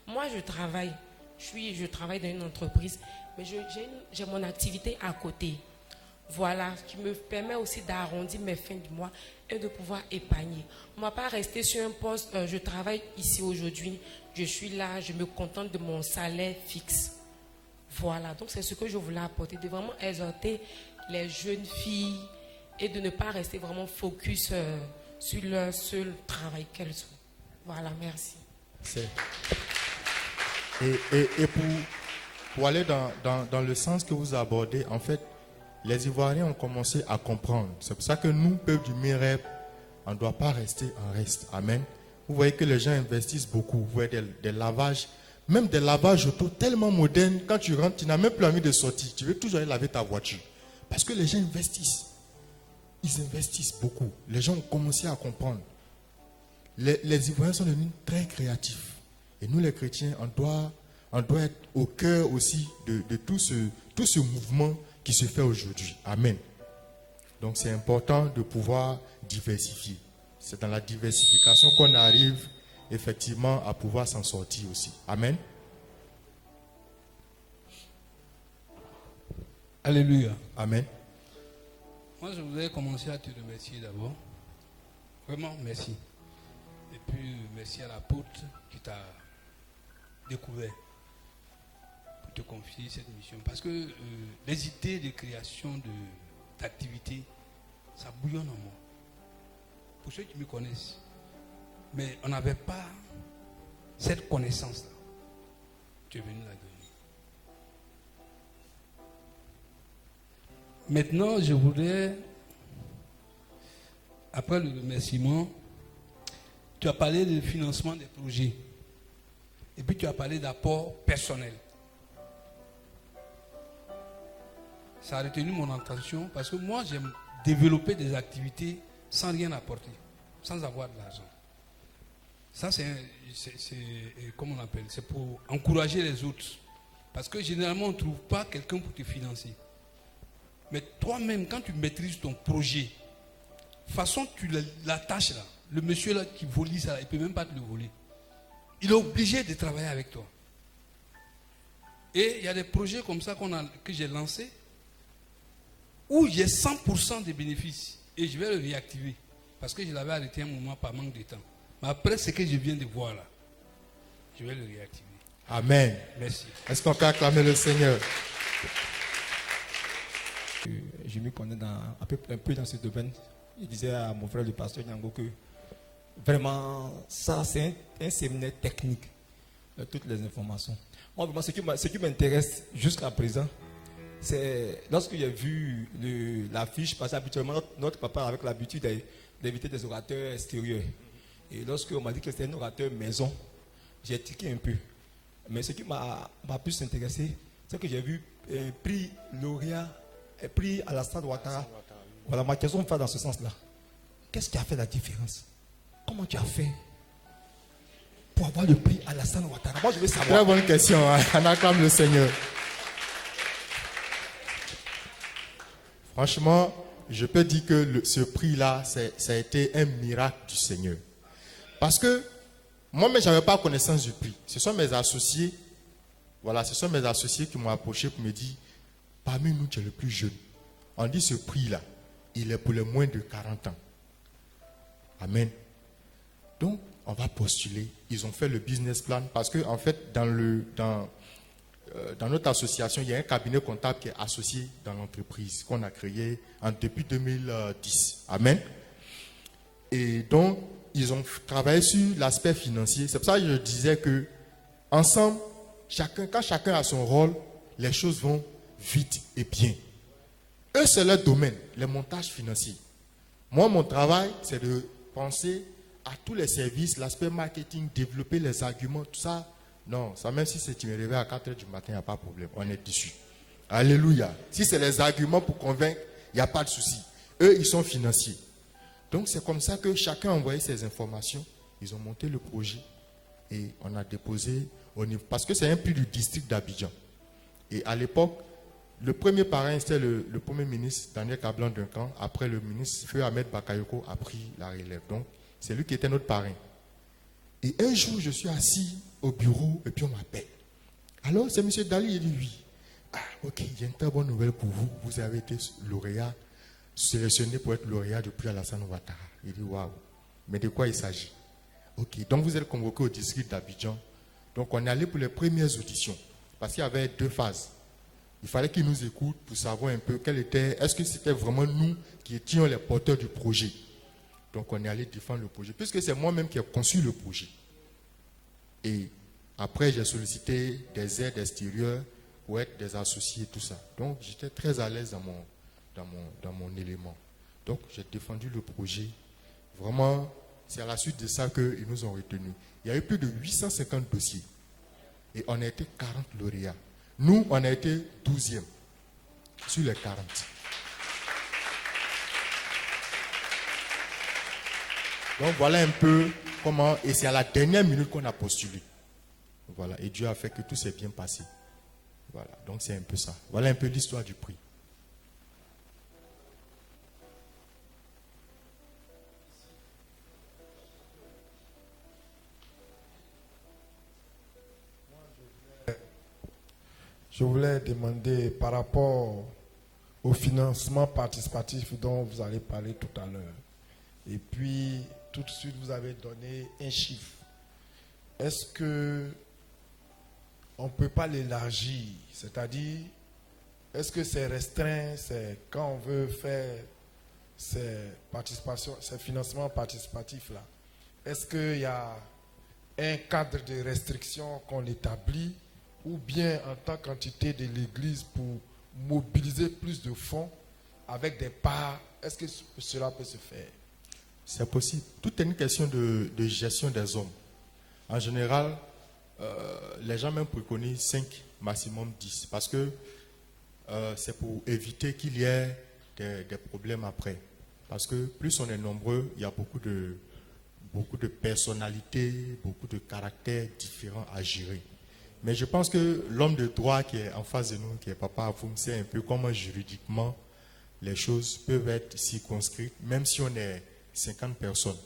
Moi, je travaille dans une entreprise, mais j'ai mon activité à côté. Voilà, qui me permet aussi d'arrondir mes fins du mois et de pouvoir épargner. On ne va pas rester sur un poste, je travaille ici aujourd'hui, je suis là, je me contente de mon salaire fixe. Voilà, donc c'est ce que je voulais apporter, de vraiment exhorter les jeunes filles et de ne pas rester vraiment focus sur leur seul travail qu'elles ont. Voilà, merci. Et pour aller dans le sens que vous abordez, en fait, les Ivoiriens ont commencé à comprendre. C'est pour ça que nous, peuple du Mireb, on ne doit pas rester en reste. Amen. Vous voyez que les gens investissent beaucoup. Vous voyez des lavages, même des lavages auto tellement modernes. Quand tu rentres, tu n'as même plus envie de sortir. Tu veux toujours aller laver ta voiture. Parce que les gens investissent. Ils investissent beaucoup. Les gens ont commencé à comprendre. Les Ivoiriens sont devenus très créatifs. Et nous, les chrétiens, on doit être au cœur aussi de tout ce mouvement qui se fait aujourd'hui. Amen. Donc c'est important de pouvoir diversifier. C'est dans la diversification qu'on arrive effectivement à pouvoir s'en sortir aussi. Amen. Alléluia. Amen. Moi, je voudrais commencer à te remercier d'abord. Vraiment, merci. Et puis, merci à l'apôtre qui t'a découvert pour te confier cette mission. Parce que les idées de création d'activités, ça bouillonne en moi. Pour ceux qui me connaissent. Mais on n'avait pas cette connaissance-là. Tu es venu la donner. Maintenant, je voudrais, après le remerciement, tu as parlé du financement des projets. Et puis tu as parlé d'apport personnel. Ça a retenu mon attention parce que moi, j'aime développer des activités sans rien apporter, sans avoir de l'argent. Ça, comment on appelle? C'est pour encourager les autres. Parce que généralement, on ne trouve pas quelqu'un pour te financer. Mais toi-même, quand tu maîtrises ton projet, façon tu l'attaches là, le monsieur là qui vole ça, il ne peut même pas te le voler. Il est obligé de travailler avec toi. Et il y a des projets comme ça que j'ai lancés où j'ai 100% des bénéfices et je vais le réactiver parce que je l'avais arrêté un moment par manque de temps. Mais après ce que je viens de voir là, je vais le réactiver. Amen. Merci. Est-ce qu'on peut acclamer le Seigneur? Je me connais un peu dans ce domaine. Je disais à mon frère le pasteur Nyango que vraiment ça c'est un séminaire technique de toutes les informations. Moi vraiment ce qui m'intéresse jusqu'à présent, c'est lorsque j'ai vu l'affiche, parce qu'habituellement notre papa avait l'habitude d'inviter des orateurs extérieurs. Et lorsque on m'a dit que c'était un orateur maison, j'ai tiqué un peu. Mais ce qui m'a plus intéressé, c'est que j'ai vu prix lauréat, prix Alassane Ouattara. Voilà, ma question va dans ce sens-là. Qu'est-ce qui a fait la différence? Comment tu as fait pour avoir le prix Alassane Ouattara? Moi, je veux savoir. Très bonne question. Hein? On acclame le Seigneur. Franchement, je peux dire que ce prix-là, ça a été un miracle du Seigneur. Parce que moi-même, je n'avais pas connaissance du prix. Ce sont mes associés, voilà, ce sont mes associés qui m'ont approché pour me dire, parmi nous, tu es le plus jeune. On dit ce prix-là, il est pour les moins de 40 ans. Amen. Donc, on va postuler. Ils ont fait le business plan parce que, en fait, dans notre association, il y a un cabinet comptable qui est associé dans l'entreprise qu'on a créé depuis 2010. Amen. Et donc, ils ont travaillé sur l'aspect financier. C'est pour ça que je disais que, ensemble, quand chacun a son rôle, les choses vont vite et bien. Eux, c'est leur domaine, les montages financiers. Moi, mon travail, c'est de penser à tous les services, l'aspect marketing, développer les arguments, tout ça. Non, ça même si tu me réveilles à 4 h du matin, il n'y a pas de problème. On est dessus. Alléluia. Si c'est les arguments pour convaincre, il n'y a pas de souci. Eux, ils sont financiers. Donc, c'est comme ça que chacun a envoyé ses informations. Ils ont monté le projet et on a déposé au niveau. Parce que c'est un prix du district d'Abidjan. Et à l'époque, le premier parrain, c'était le premier ministre Daniel Kablan-Duncan. Après, le ministre Feu Ahmed Bakayoko a pris la relève. Donc, c'est lui qui était notre parrain. Et un jour, je suis assis au bureau et puis on m'appelle. Alors, c'est M. Dali, il dit oui. Ah, ok, j'ai une très bonne nouvelle pour vous. Vous avez été lauréat, sélectionné pour être lauréat du prix Alassane Ouattara. Il dit waouh. Mais de quoi il s'agit? Ok, donc vous êtes convoqué au district d'Abidjan. Donc, on est allé pour les premières auditions. Parce qu'il y avait 2 phases. Il fallait qu'ils nous écoutent pour savoir un peu est-ce que c'était vraiment nous qui étions les porteurs du projet. Donc on est allé défendre le projet, puisque c'est moi-même qui ai conçu le projet. Et après, j'ai sollicité des aides extérieures pour être des associés et tout ça. Donc j'étais très à l'aise dans mon élément. Donc j'ai défendu le projet. Vraiment, c'est à la suite de ça qu'ils nous ont retenus. Il y a eu plus de 850 dossiers. Et on a été 40 lauréats. Nous, on a été 12e sur les 40. Donc voilà un peu comment, et c'est à la dernière minute qu'on a postulé. Voilà, et Dieu a fait que tout s'est bien passé. Voilà, donc c'est un peu ça. Voilà un peu l'histoire du prix. Je voulais demander par rapport au financement participatif dont vous allez parler tout à l'heure. Et puis, tout de suite, vous avez donné un chiffre. Est-ce que on ne peut pas l'élargir? C'est-à-dire, est-ce que c'est restreint? C'est quand on veut faire ces participations, ces financements participatifs-là. Est-ce qu'il y a un cadre de restriction qu'on établit? Ou bien en tant qu'entité de l'Église pour mobiliser plus de fonds avec des parts, est-ce que cela peut se faire? C'est possible. Tout est une question de gestion des hommes. En général, les gens même préconisent 5, maximum 10. Parce que c'est pour éviter qu'il y ait des problèmes après. Parce que plus on est nombreux, il y a beaucoup de personnalités, beaucoup de caractères différents à gérer. Mais je pense que l'homme de droit qui est en face de nous, qui est Papa Afoum, sait un peu comment juridiquement les choses peuvent être circonscrites, même si on est 50 personnes.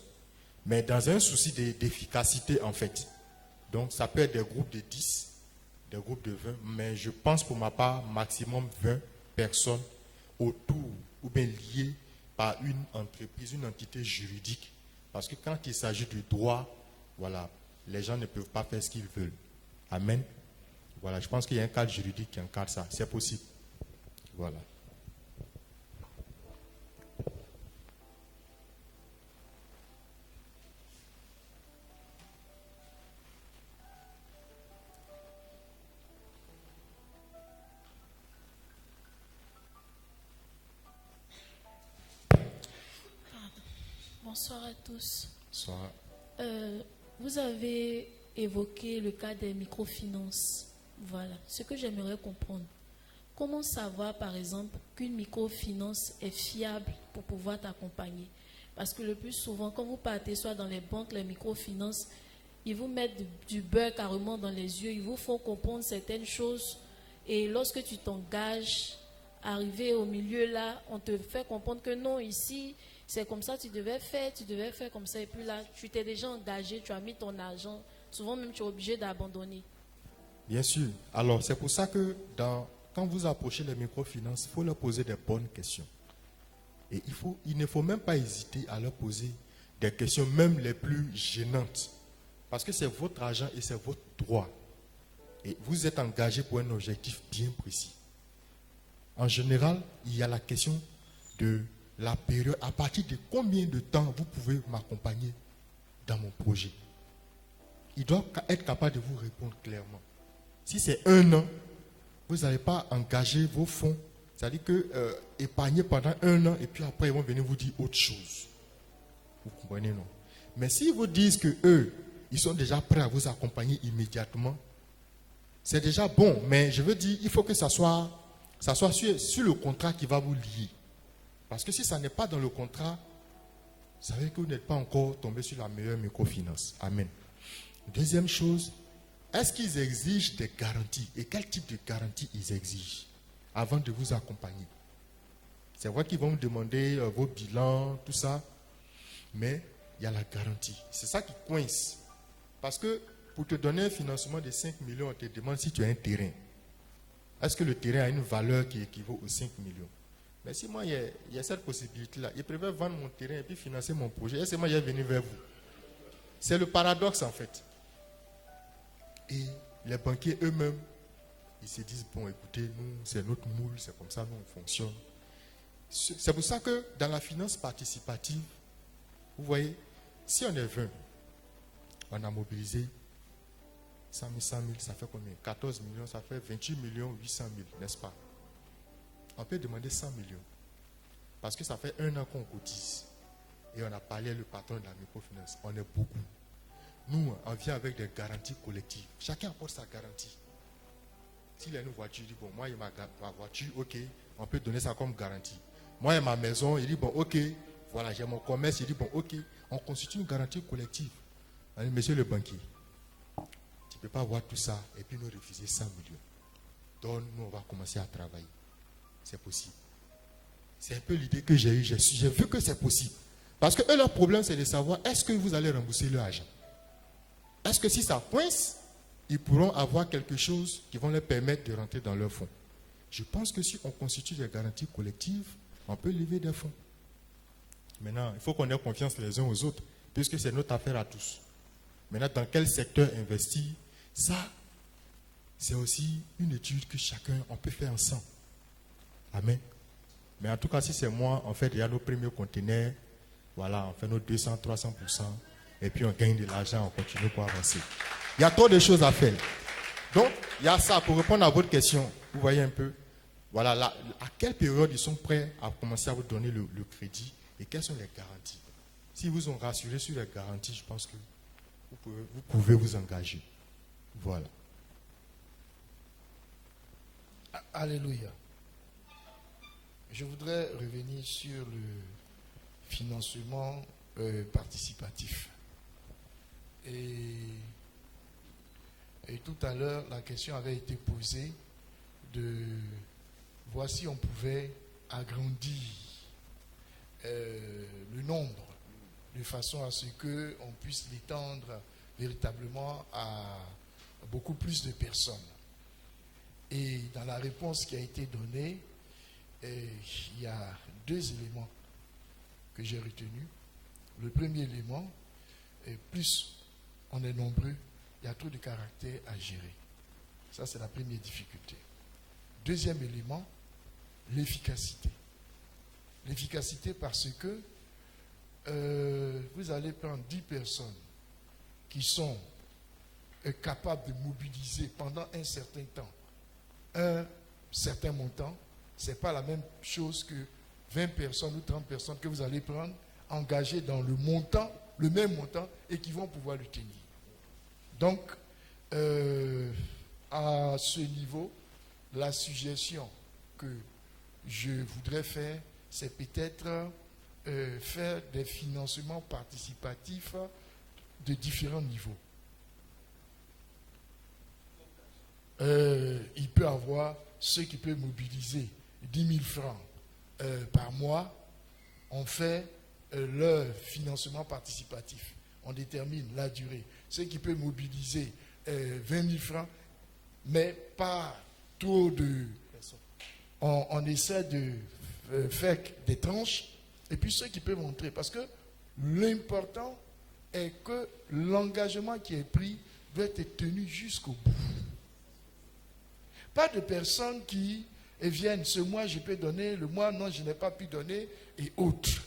Mais dans un souci d'efficacité, en fait. Donc, ça peut être des groupes de 10, des groupes de 20, mais je pense pour ma part, maximum 20 personnes autour ou bien liées par une entreprise, une entité juridique. Parce que quand il s'agit du droit, voilà, les gens ne peuvent pas faire ce qu'ils veulent. Amen. Voilà, je pense qu'il y a un cadre juridique qui encadre ça. C'est possible. Voilà. Bonsoir à tous. Bonsoir. Vous avez évoqué le cas des microfinances. Voilà. Ce que j'aimerais comprendre, comment savoir par exemple qu'une microfinance est fiable pour pouvoir t'accompagner? Parce que le plus souvent, quand vous partez soit dans les banques, les microfinances, ils vous mettent du beurre carrément dans les yeux, ils vous font comprendre certaines choses et lorsque tu t'engages arrivé au milieu là, on te fait comprendre que non, ici, c'est comme ça, tu devais faire comme ça. Et puis là, tu t'es déjà engagé, tu as mis ton argent. Souvent même, tu es obligé d'abandonner. Bien sûr. Alors, c'est pour ça que quand vous approchez les microfinances, il faut leur poser des bonnes questions. Et il ne faut même pas hésiter à leur poser des questions, même les plus gênantes. Parce que c'est votre argent et c'est votre droit. Et vous êtes engagé pour un objectif bien précis. En général, il y a la question de la période. À partir de combien de temps vous pouvez m'accompagner dans mon projet? Il doit être capable de vous répondre clairement. Si c'est 1 an, vous n'allez pas engager vos fonds. C'est-à-dire que épargner pendant 1 an et puis après ils vont venir vous dire autre chose. Vous comprenez, non? Mais s'ils vous disent que eux, ils sont déjà prêts à vous accompagner immédiatement, c'est déjà bon. Mais je veux dire, il faut que ça soit sur le contrat qui va vous lier. Parce que si ça n'est pas dans le contrat, ça veut dire que vous n'êtes pas encore tombé sur la meilleure microfinance. Amen. Deuxième chose, est-ce qu'ils exigent des garanties? Et quel type de garantie ils exigent avant de vous accompagner? C'est vrai qu'ils vont vous demander vos bilans, tout ça, mais il y a la garantie. C'est ça qui coince. Parce que pour te donner un financement de 5 millions, on te demande si tu as un terrain. Est-ce que le terrain a une valeur qui équivaut aux 5 millions? Mais si moi, il y a cette possibilité-là, je préfère vendre mon terrain et puis financer mon projet. Et c'est moi qui vais venir vers vous. C'est le paradoxe en fait. Et les banquiers eux-mêmes, ils se disent, bon écoutez, nous, c'est notre moule, c'est comme ça, nous, on fonctionne. C'est pour ça que dans la finance participative, vous voyez, si on est 20, on a mobilisé 100 000, ça fait combien? 14 millions, ça fait 28 800 000, n'est-ce pas? On peut demander 100 millions. Parce que ça fait 1 an qu'on cotise. Et on a parlé avec le patron de la microfinance. On est beaucoup. Nous, on vient avec des garanties collectives. Chacun apporte sa garantie. S'il a une voiture, il dit, bon, moi, il ma voiture, ok, on peut donner ça comme garantie. Moi, il a ma maison, il dit, bon, ok, voilà, j'ai mon commerce, il dit, bon, ok, on constitue une garantie collective. On dit, monsieur le banquier, tu ne peux pas avoir tout ça et puis nous refuser 100 millions. Donc, nous, on va commencer à travailler. C'est possible. C'est un peu l'idée que j'ai eue. J'ai vu que c'est possible. Parce que eux, leur problème, c'est de savoir est-ce que vous allez rembourser leur argent. Est-ce que si ça coince, ils pourront avoir quelque chose qui va leur permettre de rentrer dans leur fonds. Je pense que si on constitue des garanties collectives, on peut lever des fonds. Maintenant, il faut qu'on ait confiance les uns aux autres, puisque c'est notre affaire à tous. Maintenant, dans quel secteur investir, ça, c'est aussi une étude que chacun, on peut faire ensemble. Amen. Mais en tout cas, si c'est moi, en fait, il y a nos premiers conteneurs. Voilà, on fait nos 200, 300%. Et puis on gagne de l'argent, on continue pour avancer. Il y a trop de choses à faire. Donc, il y a ça. Pour répondre à votre question, vous voyez un peu, voilà, à quelle période ils sont prêts à commencer à vous donner le crédit et quelles sont les garanties. Si vous ont rassuré sur les garanties, je pense que vous pouvez vous engager. Voilà. Alléluia. Je voudrais revenir sur le financement participatif. Et tout à l'heure, la question avait été posée de voir si on pouvait agrandir le nombre de façon à ce qu'on puisse l'étendre véritablement à beaucoup plus de personnes. Et dans la réponse qui a été donnée, il y a 2 éléments que j'ai retenus. Le premier élément, plus on est nombreux, il y a trop de caractère à gérer. Ça, c'est la première difficulté. Deuxième élément, l'efficacité. L'efficacité parce que vous allez prendre 10 personnes qui sont capables de mobiliser pendant un certain temps un certain montant. Ce n'est pas la même chose que 20 personnes ou 30 personnes que vous allez prendre, engagées dans le même montant, et qui vont pouvoir le tenir. Donc, à ce niveau, la suggestion que je voudrais faire, c'est peut-être faire des financements participatifs de différents niveaux. Il peut y avoir ceux qui peuvent mobiliser 10 000 francs par mois, on fait leur financement participatif. On détermine la durée. Ceux qui peuvent mobiliser 20 000 francs, mais pas trop de... On essaie de faire des tranches, et puis ceux qui peuvent montrer. Parce que l'important est que l'engagement qui est pris doit être tenu jusqu'au bout. Pas de personnes qui viennent, ce mois je peux donner, le mois non je n'ai pas pu donner, et autres.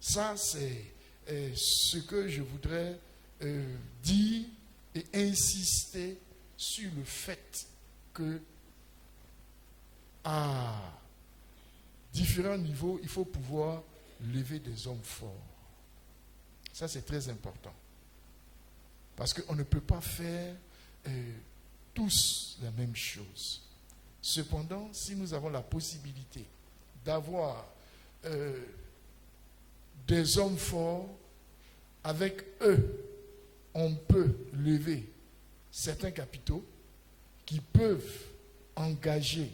Ça c'est ce que je voudrais dire et insister sur le fait que à différents niveaux, il faut pouvoir lever des hommes forts. Ça, c'est très important. Parce qu'on ne peut pas faire tous la même chose. Cependant, si nous avons la possibilité d'avoir des hommes forts, avec eux, on peut lever certains capitaux qui peuvent engager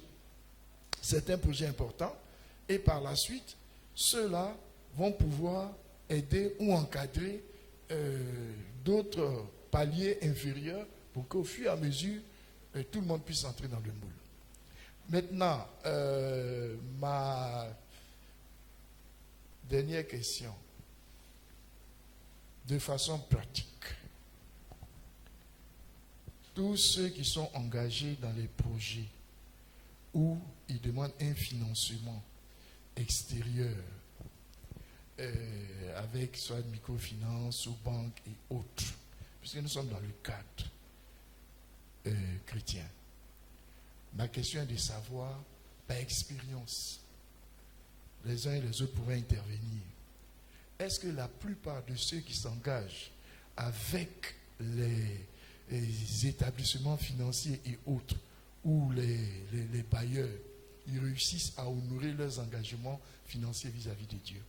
certains projets importants et par la suite, ceux-là vont pouvoir aider ou encadrer d'autres paliers inférieurs pour qu'au fur et à mesure, tout le monde puisse entrer dans le moule. Maintenant, ma dernière question, de façon pratique. Tous ceux qui sont engagés dans les projets où ils demandent un financement extérieur, avec soit microfinance ou banque et autres, puisque nous sommes dans le cadre chrétien. Ma question est de savoir, par expérience, les uns et les autres pourraient intervenir. Est-ce que la plupart de ceux qui s'engagent avec les établissements financiers et autres, ou les bailleurs, ils réussissent à honorer leurs engagements financiers vis-à-vis de Dieu?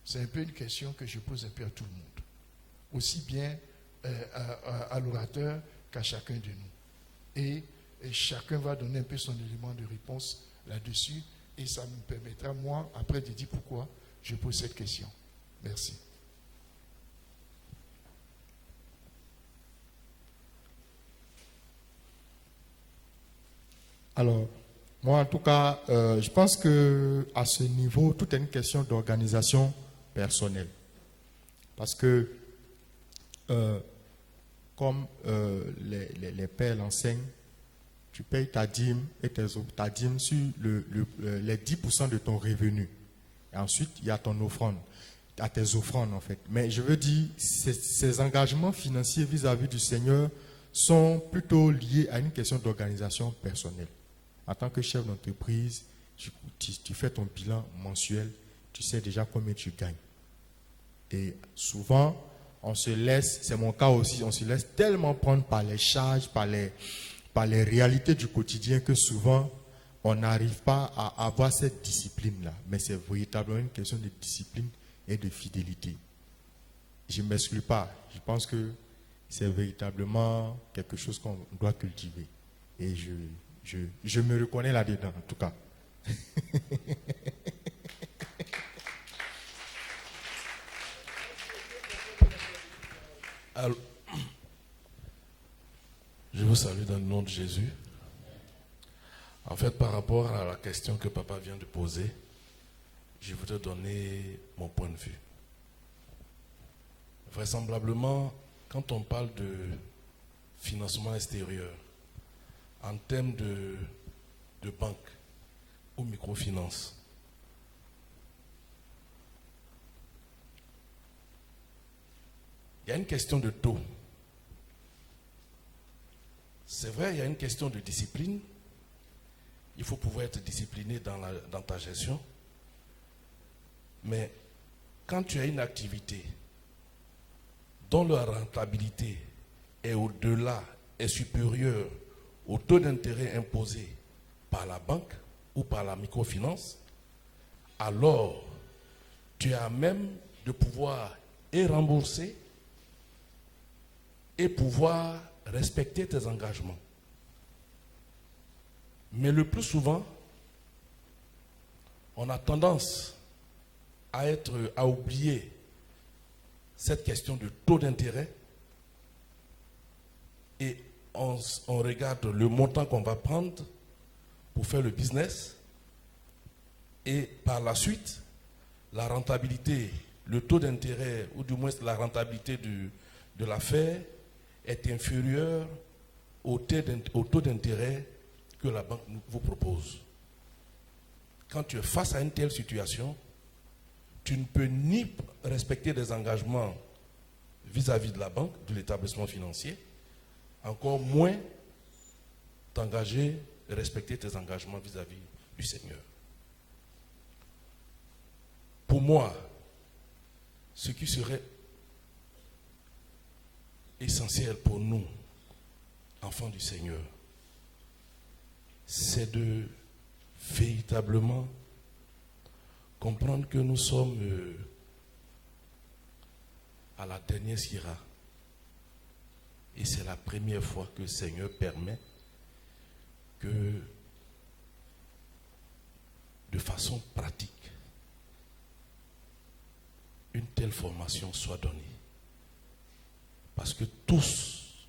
C'est un peu une question que je pose un peu à tout le monde, aussi bien à l'orateur qu'à chacun de nous. Et chacun va donner un peu son élément de réponse là-dessus, et ça me permettra, moi, après, de dire pourquoi je pose cette question. Merci. Alors, moi en tout cas, je pense que à ce niveau, tout est une question d'organisation personnelle. Parce que, comme les pères l'enseignent, tu payes ta dîme et ta dîme sur les 10% de ton revenu. Et ensuite, il y a ton offrande, à tes offrandes en fait. Mais je veux dire, ces engagements financiers vis-à-vis du Seigneur sont plutôt liés à une question d'organisation personnelle. En tant que chef d'entreprise, tu fais ton bilan mensuel, tu sais déjà combien tu gagnes. Et souvent, on se laisse, c'est mon cas aussi, on se laisse tellement prendre par les charges, par les réalités du quotidien que souvent, on n'arrive pas à avoir cette discipline-là. Mais c'est véritablement une question de discipline et de fidélité. Je ne m'exclus pas. Je pense que c'est véritablement quelque chose qu'on doit cultiver. Et je me reconnais là-dedans, en tout cas. Alors, je vous salue dans le nom de Jésus. En fait, par rapport à la question que papa vient de poser, je voudrais donner mon point de vue. Vraisemblablement, quand on parle de financement extérieur, en termes de banque ou microfinance, il y a une question de taux. C'est vrai, il y a une question de discipline. Il faut pouvoir être discipliné dans ta gestion. Mais quand tu as une activité dont la rentabilité est au-delà, est supérieure au taux d'intérêt imposé par la banque ou par la microfinance, alors tu as même de pouvoir et rembourser et pouvoir respecter tes engagements. Mais le plus souvent, on a tendance à oublier cette question de taux d'intérêt et on regarde le montant qu'on va prendre pour faire le business et par la suite, la rentabilité, le taux d'intérêt ou du moins la rentabilité de l'affaire est inférieur au taux d'intérêt que la banque vous propose. Quand tu es face à une telle situation, tu ne peux ni respecter des engagements vis-à-vis de la banque, de l'établissement financier, encore moins t'engager et respecter tes engagements vis-à-vis du Seigneur. Pour moi, ce qui serait essentiel pour nous, enfants du Seigneur, c'est de véritablement comprendre que nous sommes à la dernière Syrah. Et c'est la première fois que le Seigneur permet que, de façon pratique, une telle formation soit donnée. Parce que tous,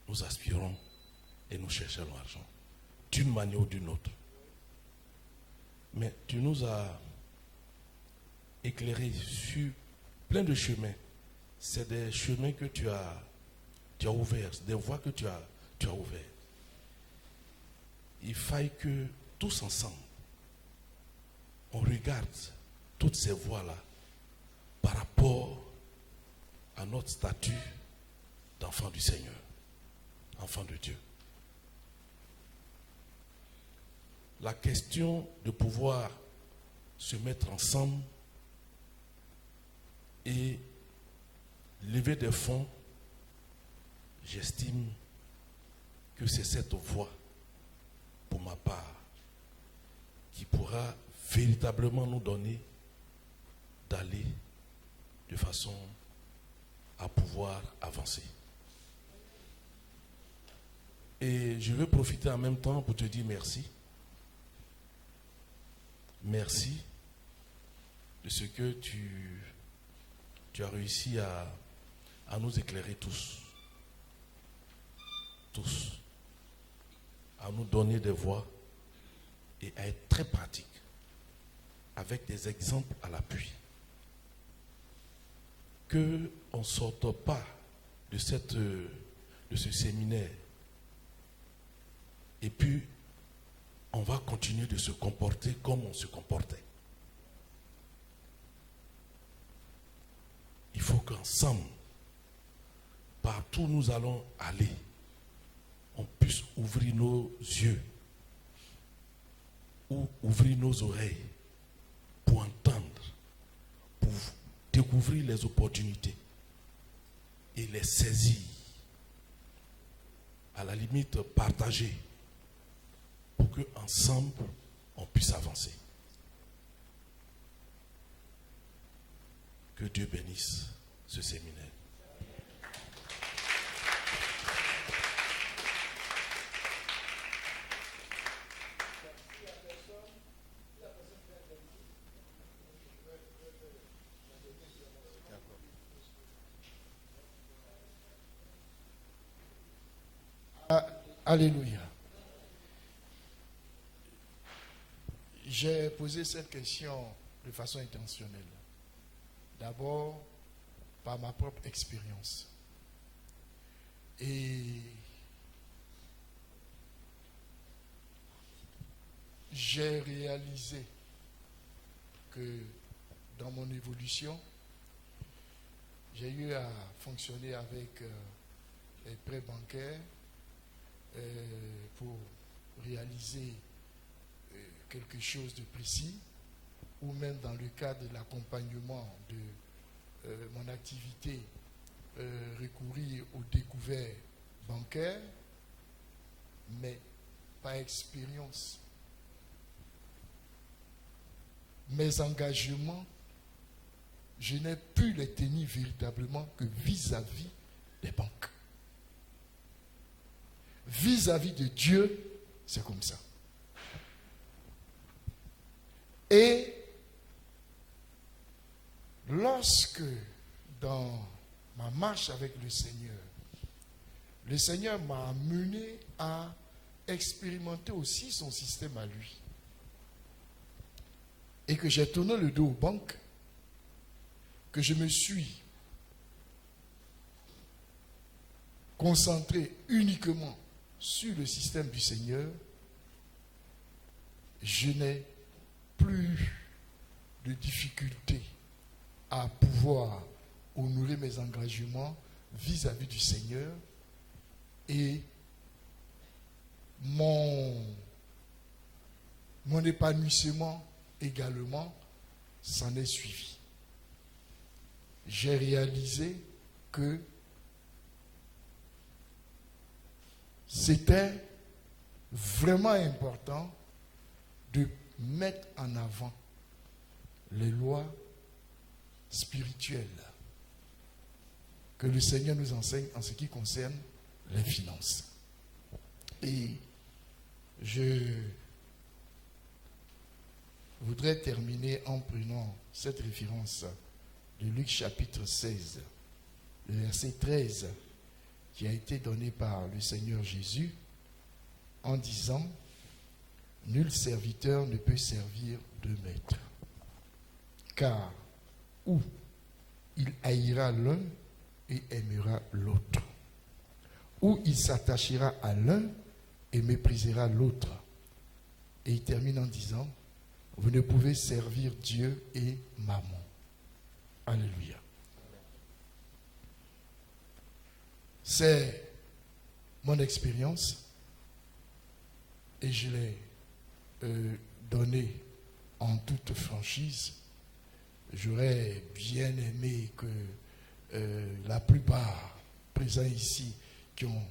nous aspirons et nous cherchons l'argent, d'une manière ou d'une autre. Mais tu nous as éclairé sur plein de chemins. C'est des chemins que tu as ouverts, des voies que tu as ouvertes. Il faille que tous ensemble, on regarde toutes ces voies-là par rapport à notre statut d'enfant du Seigneur, enfant de Dieu. La question de pouvoir se mettre ensemble et lever des fonds, j'estime que c'est cette voie, pour ma part, qui pourra véritablement nous donner d'aller de façon à pouvoir avancer. Et je veux profiter en même temps pour te dire merci. Merci de ce que tu as réussi à nous éclairer tous. Tous. À nous donner des voies et à être très pratique avec des exemples à l'appui. Qu'on ne sorte pas de ce séminaire et puis on va continuer de se comporter comme on se comportait. Il faut qu'ensemble, partout où nous allons aller, on puisse ouvrir nos yeux ou ouvrir nos oreilles pour entendre, pour découvrir les opportunités et les saisir, à la limite partager, pour qu'ensemble on puisse avancer. Que Dieu bénisse ce séminaire. Alléluia. J'ai posé cette question de façon intentionnelle. D'abord, par ma propre expérience. Et j'ai réalisé que dans mon évolution, j'ai eu à fonctionner avec les prêts bancaires pour réaliser quelque chose de précis, ou même dans le cadre de l'accompagnement de mon activité, recourir aux découvertes bancaires, mais par expérience. Mes engagements, je n'ai pu les tenir véritablement que vis-à-vis des banques. Vis-à-vis de Dieu, c'est comme ça. Et lorsque dans ma marche avec le Seigneur m'a amené à expérimenter aussi son système à lui. Et que j'ai tourné le dos aux banques, que je me suis concentré uniquement sur le système du Seigneur, je n'ai plus de difficulté à pouvoir honorer mes engagements vis-à-vis du Seigneur, et mon épanouissement également s'en est suivi. J'ai réalisé que c'était vraiment important de mettre en avant les lois spirituelles que le Seigneur nous enseigne en ce qui concerne les finances. Et je voudrais terminer en prenant cette référence de Luc chapitre 16, le verset 13, qui a été donné par le Seigneur Jésus en disant: nul serviteur ne peut servir deux maîtres, car ou il haïra l'un et aimera l'autre, ou il s'attachera à l'un et méprisera l'autre. Et il termine en disant: vous ne pouvez servir Dieu et mammon. Alléluia. C'est mon expérience et je l'ai donné en toute franchise. J'aurais bien aimé que la plupart présents ici qui ont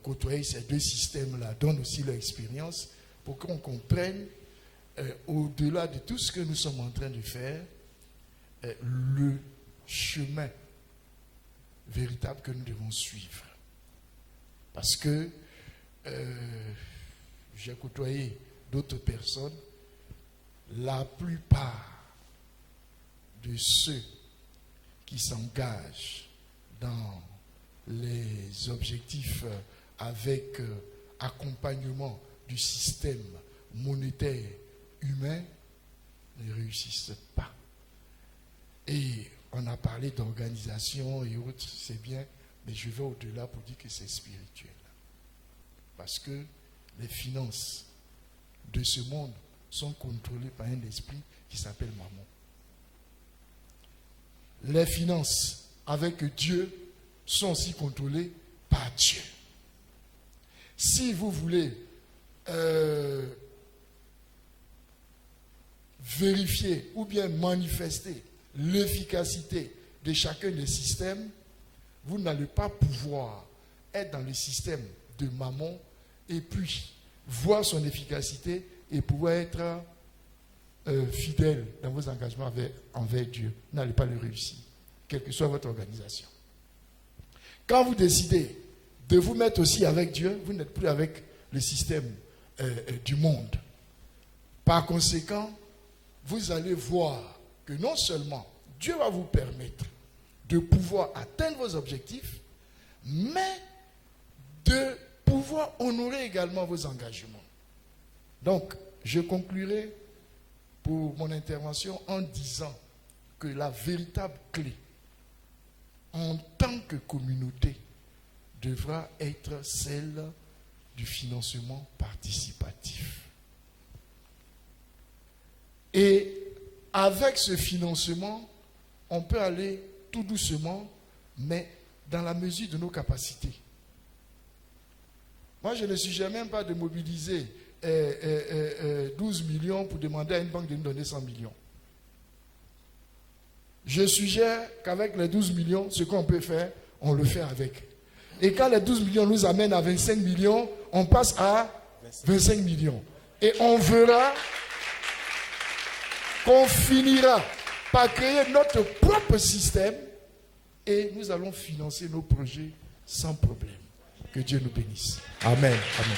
côtoyé ces deux systèmes-là donnent aussi leur expérience pour qu'on comprenne au-delà de tout ce que nous sommes en train de faire, le chemin véritable que nous devons suivre. Parce que j'ai côtoyé d'autres personnes, la plupart de ceux qui s'engagent dans les objectifs avec accompagnement du système monétaire humain ne réussissent pas. Et on a parlé d'organisation et autres, c'est bien, mais je vais au-delà pour dire que c'est spirituel. Parce que les finances de ce monde sont contrôlées par un esprit qui s'appelle Mammon. Les finances avec Dieu sont aussi contrôlées par Dieu. Si vous voulez vérifier ou bien manifester l'efficacité de chacun des systèmes, vous n'allez pas pouvoir être dans le système de Mammon et puis voir son efficacité et pouvoir être fidèle dans vos engagements envers Dieu. Vous n'allez pas le réussir, quelle que soit votre organisation. Quand vous décidez de vous mettre aussi avec Dieu, vous n'êtes plus avec le système du monde. Par conséquent, vous allez voir que non seulement Dieu va vous permettre de pouvoir atteindre vos objectifs, mais de pouvoir honorer également vos engagements. Donc, je conclurai pour mon intervention en disant que la véritable clé en tant que communauté devra être celle du financement participatif. Et avec ce financement, on peut aller tout doucement, mais dans la mesure de nos capacités. Moi, je ne suggère même pas de mobiliser 12 millions pour demander à une banque de nous donner 100 millions. Je suggère qu'avec les 12 millions, ce qu'on peut faire, on le fait avec. Et quand les 12 millions nous amènent à 25 millions, on passe à 25 millions. Et on verra qu'on finira par créer notre propre système et nous allons financer nos projets sans problème. Que Dieu nous bénisse. Amen. Amen.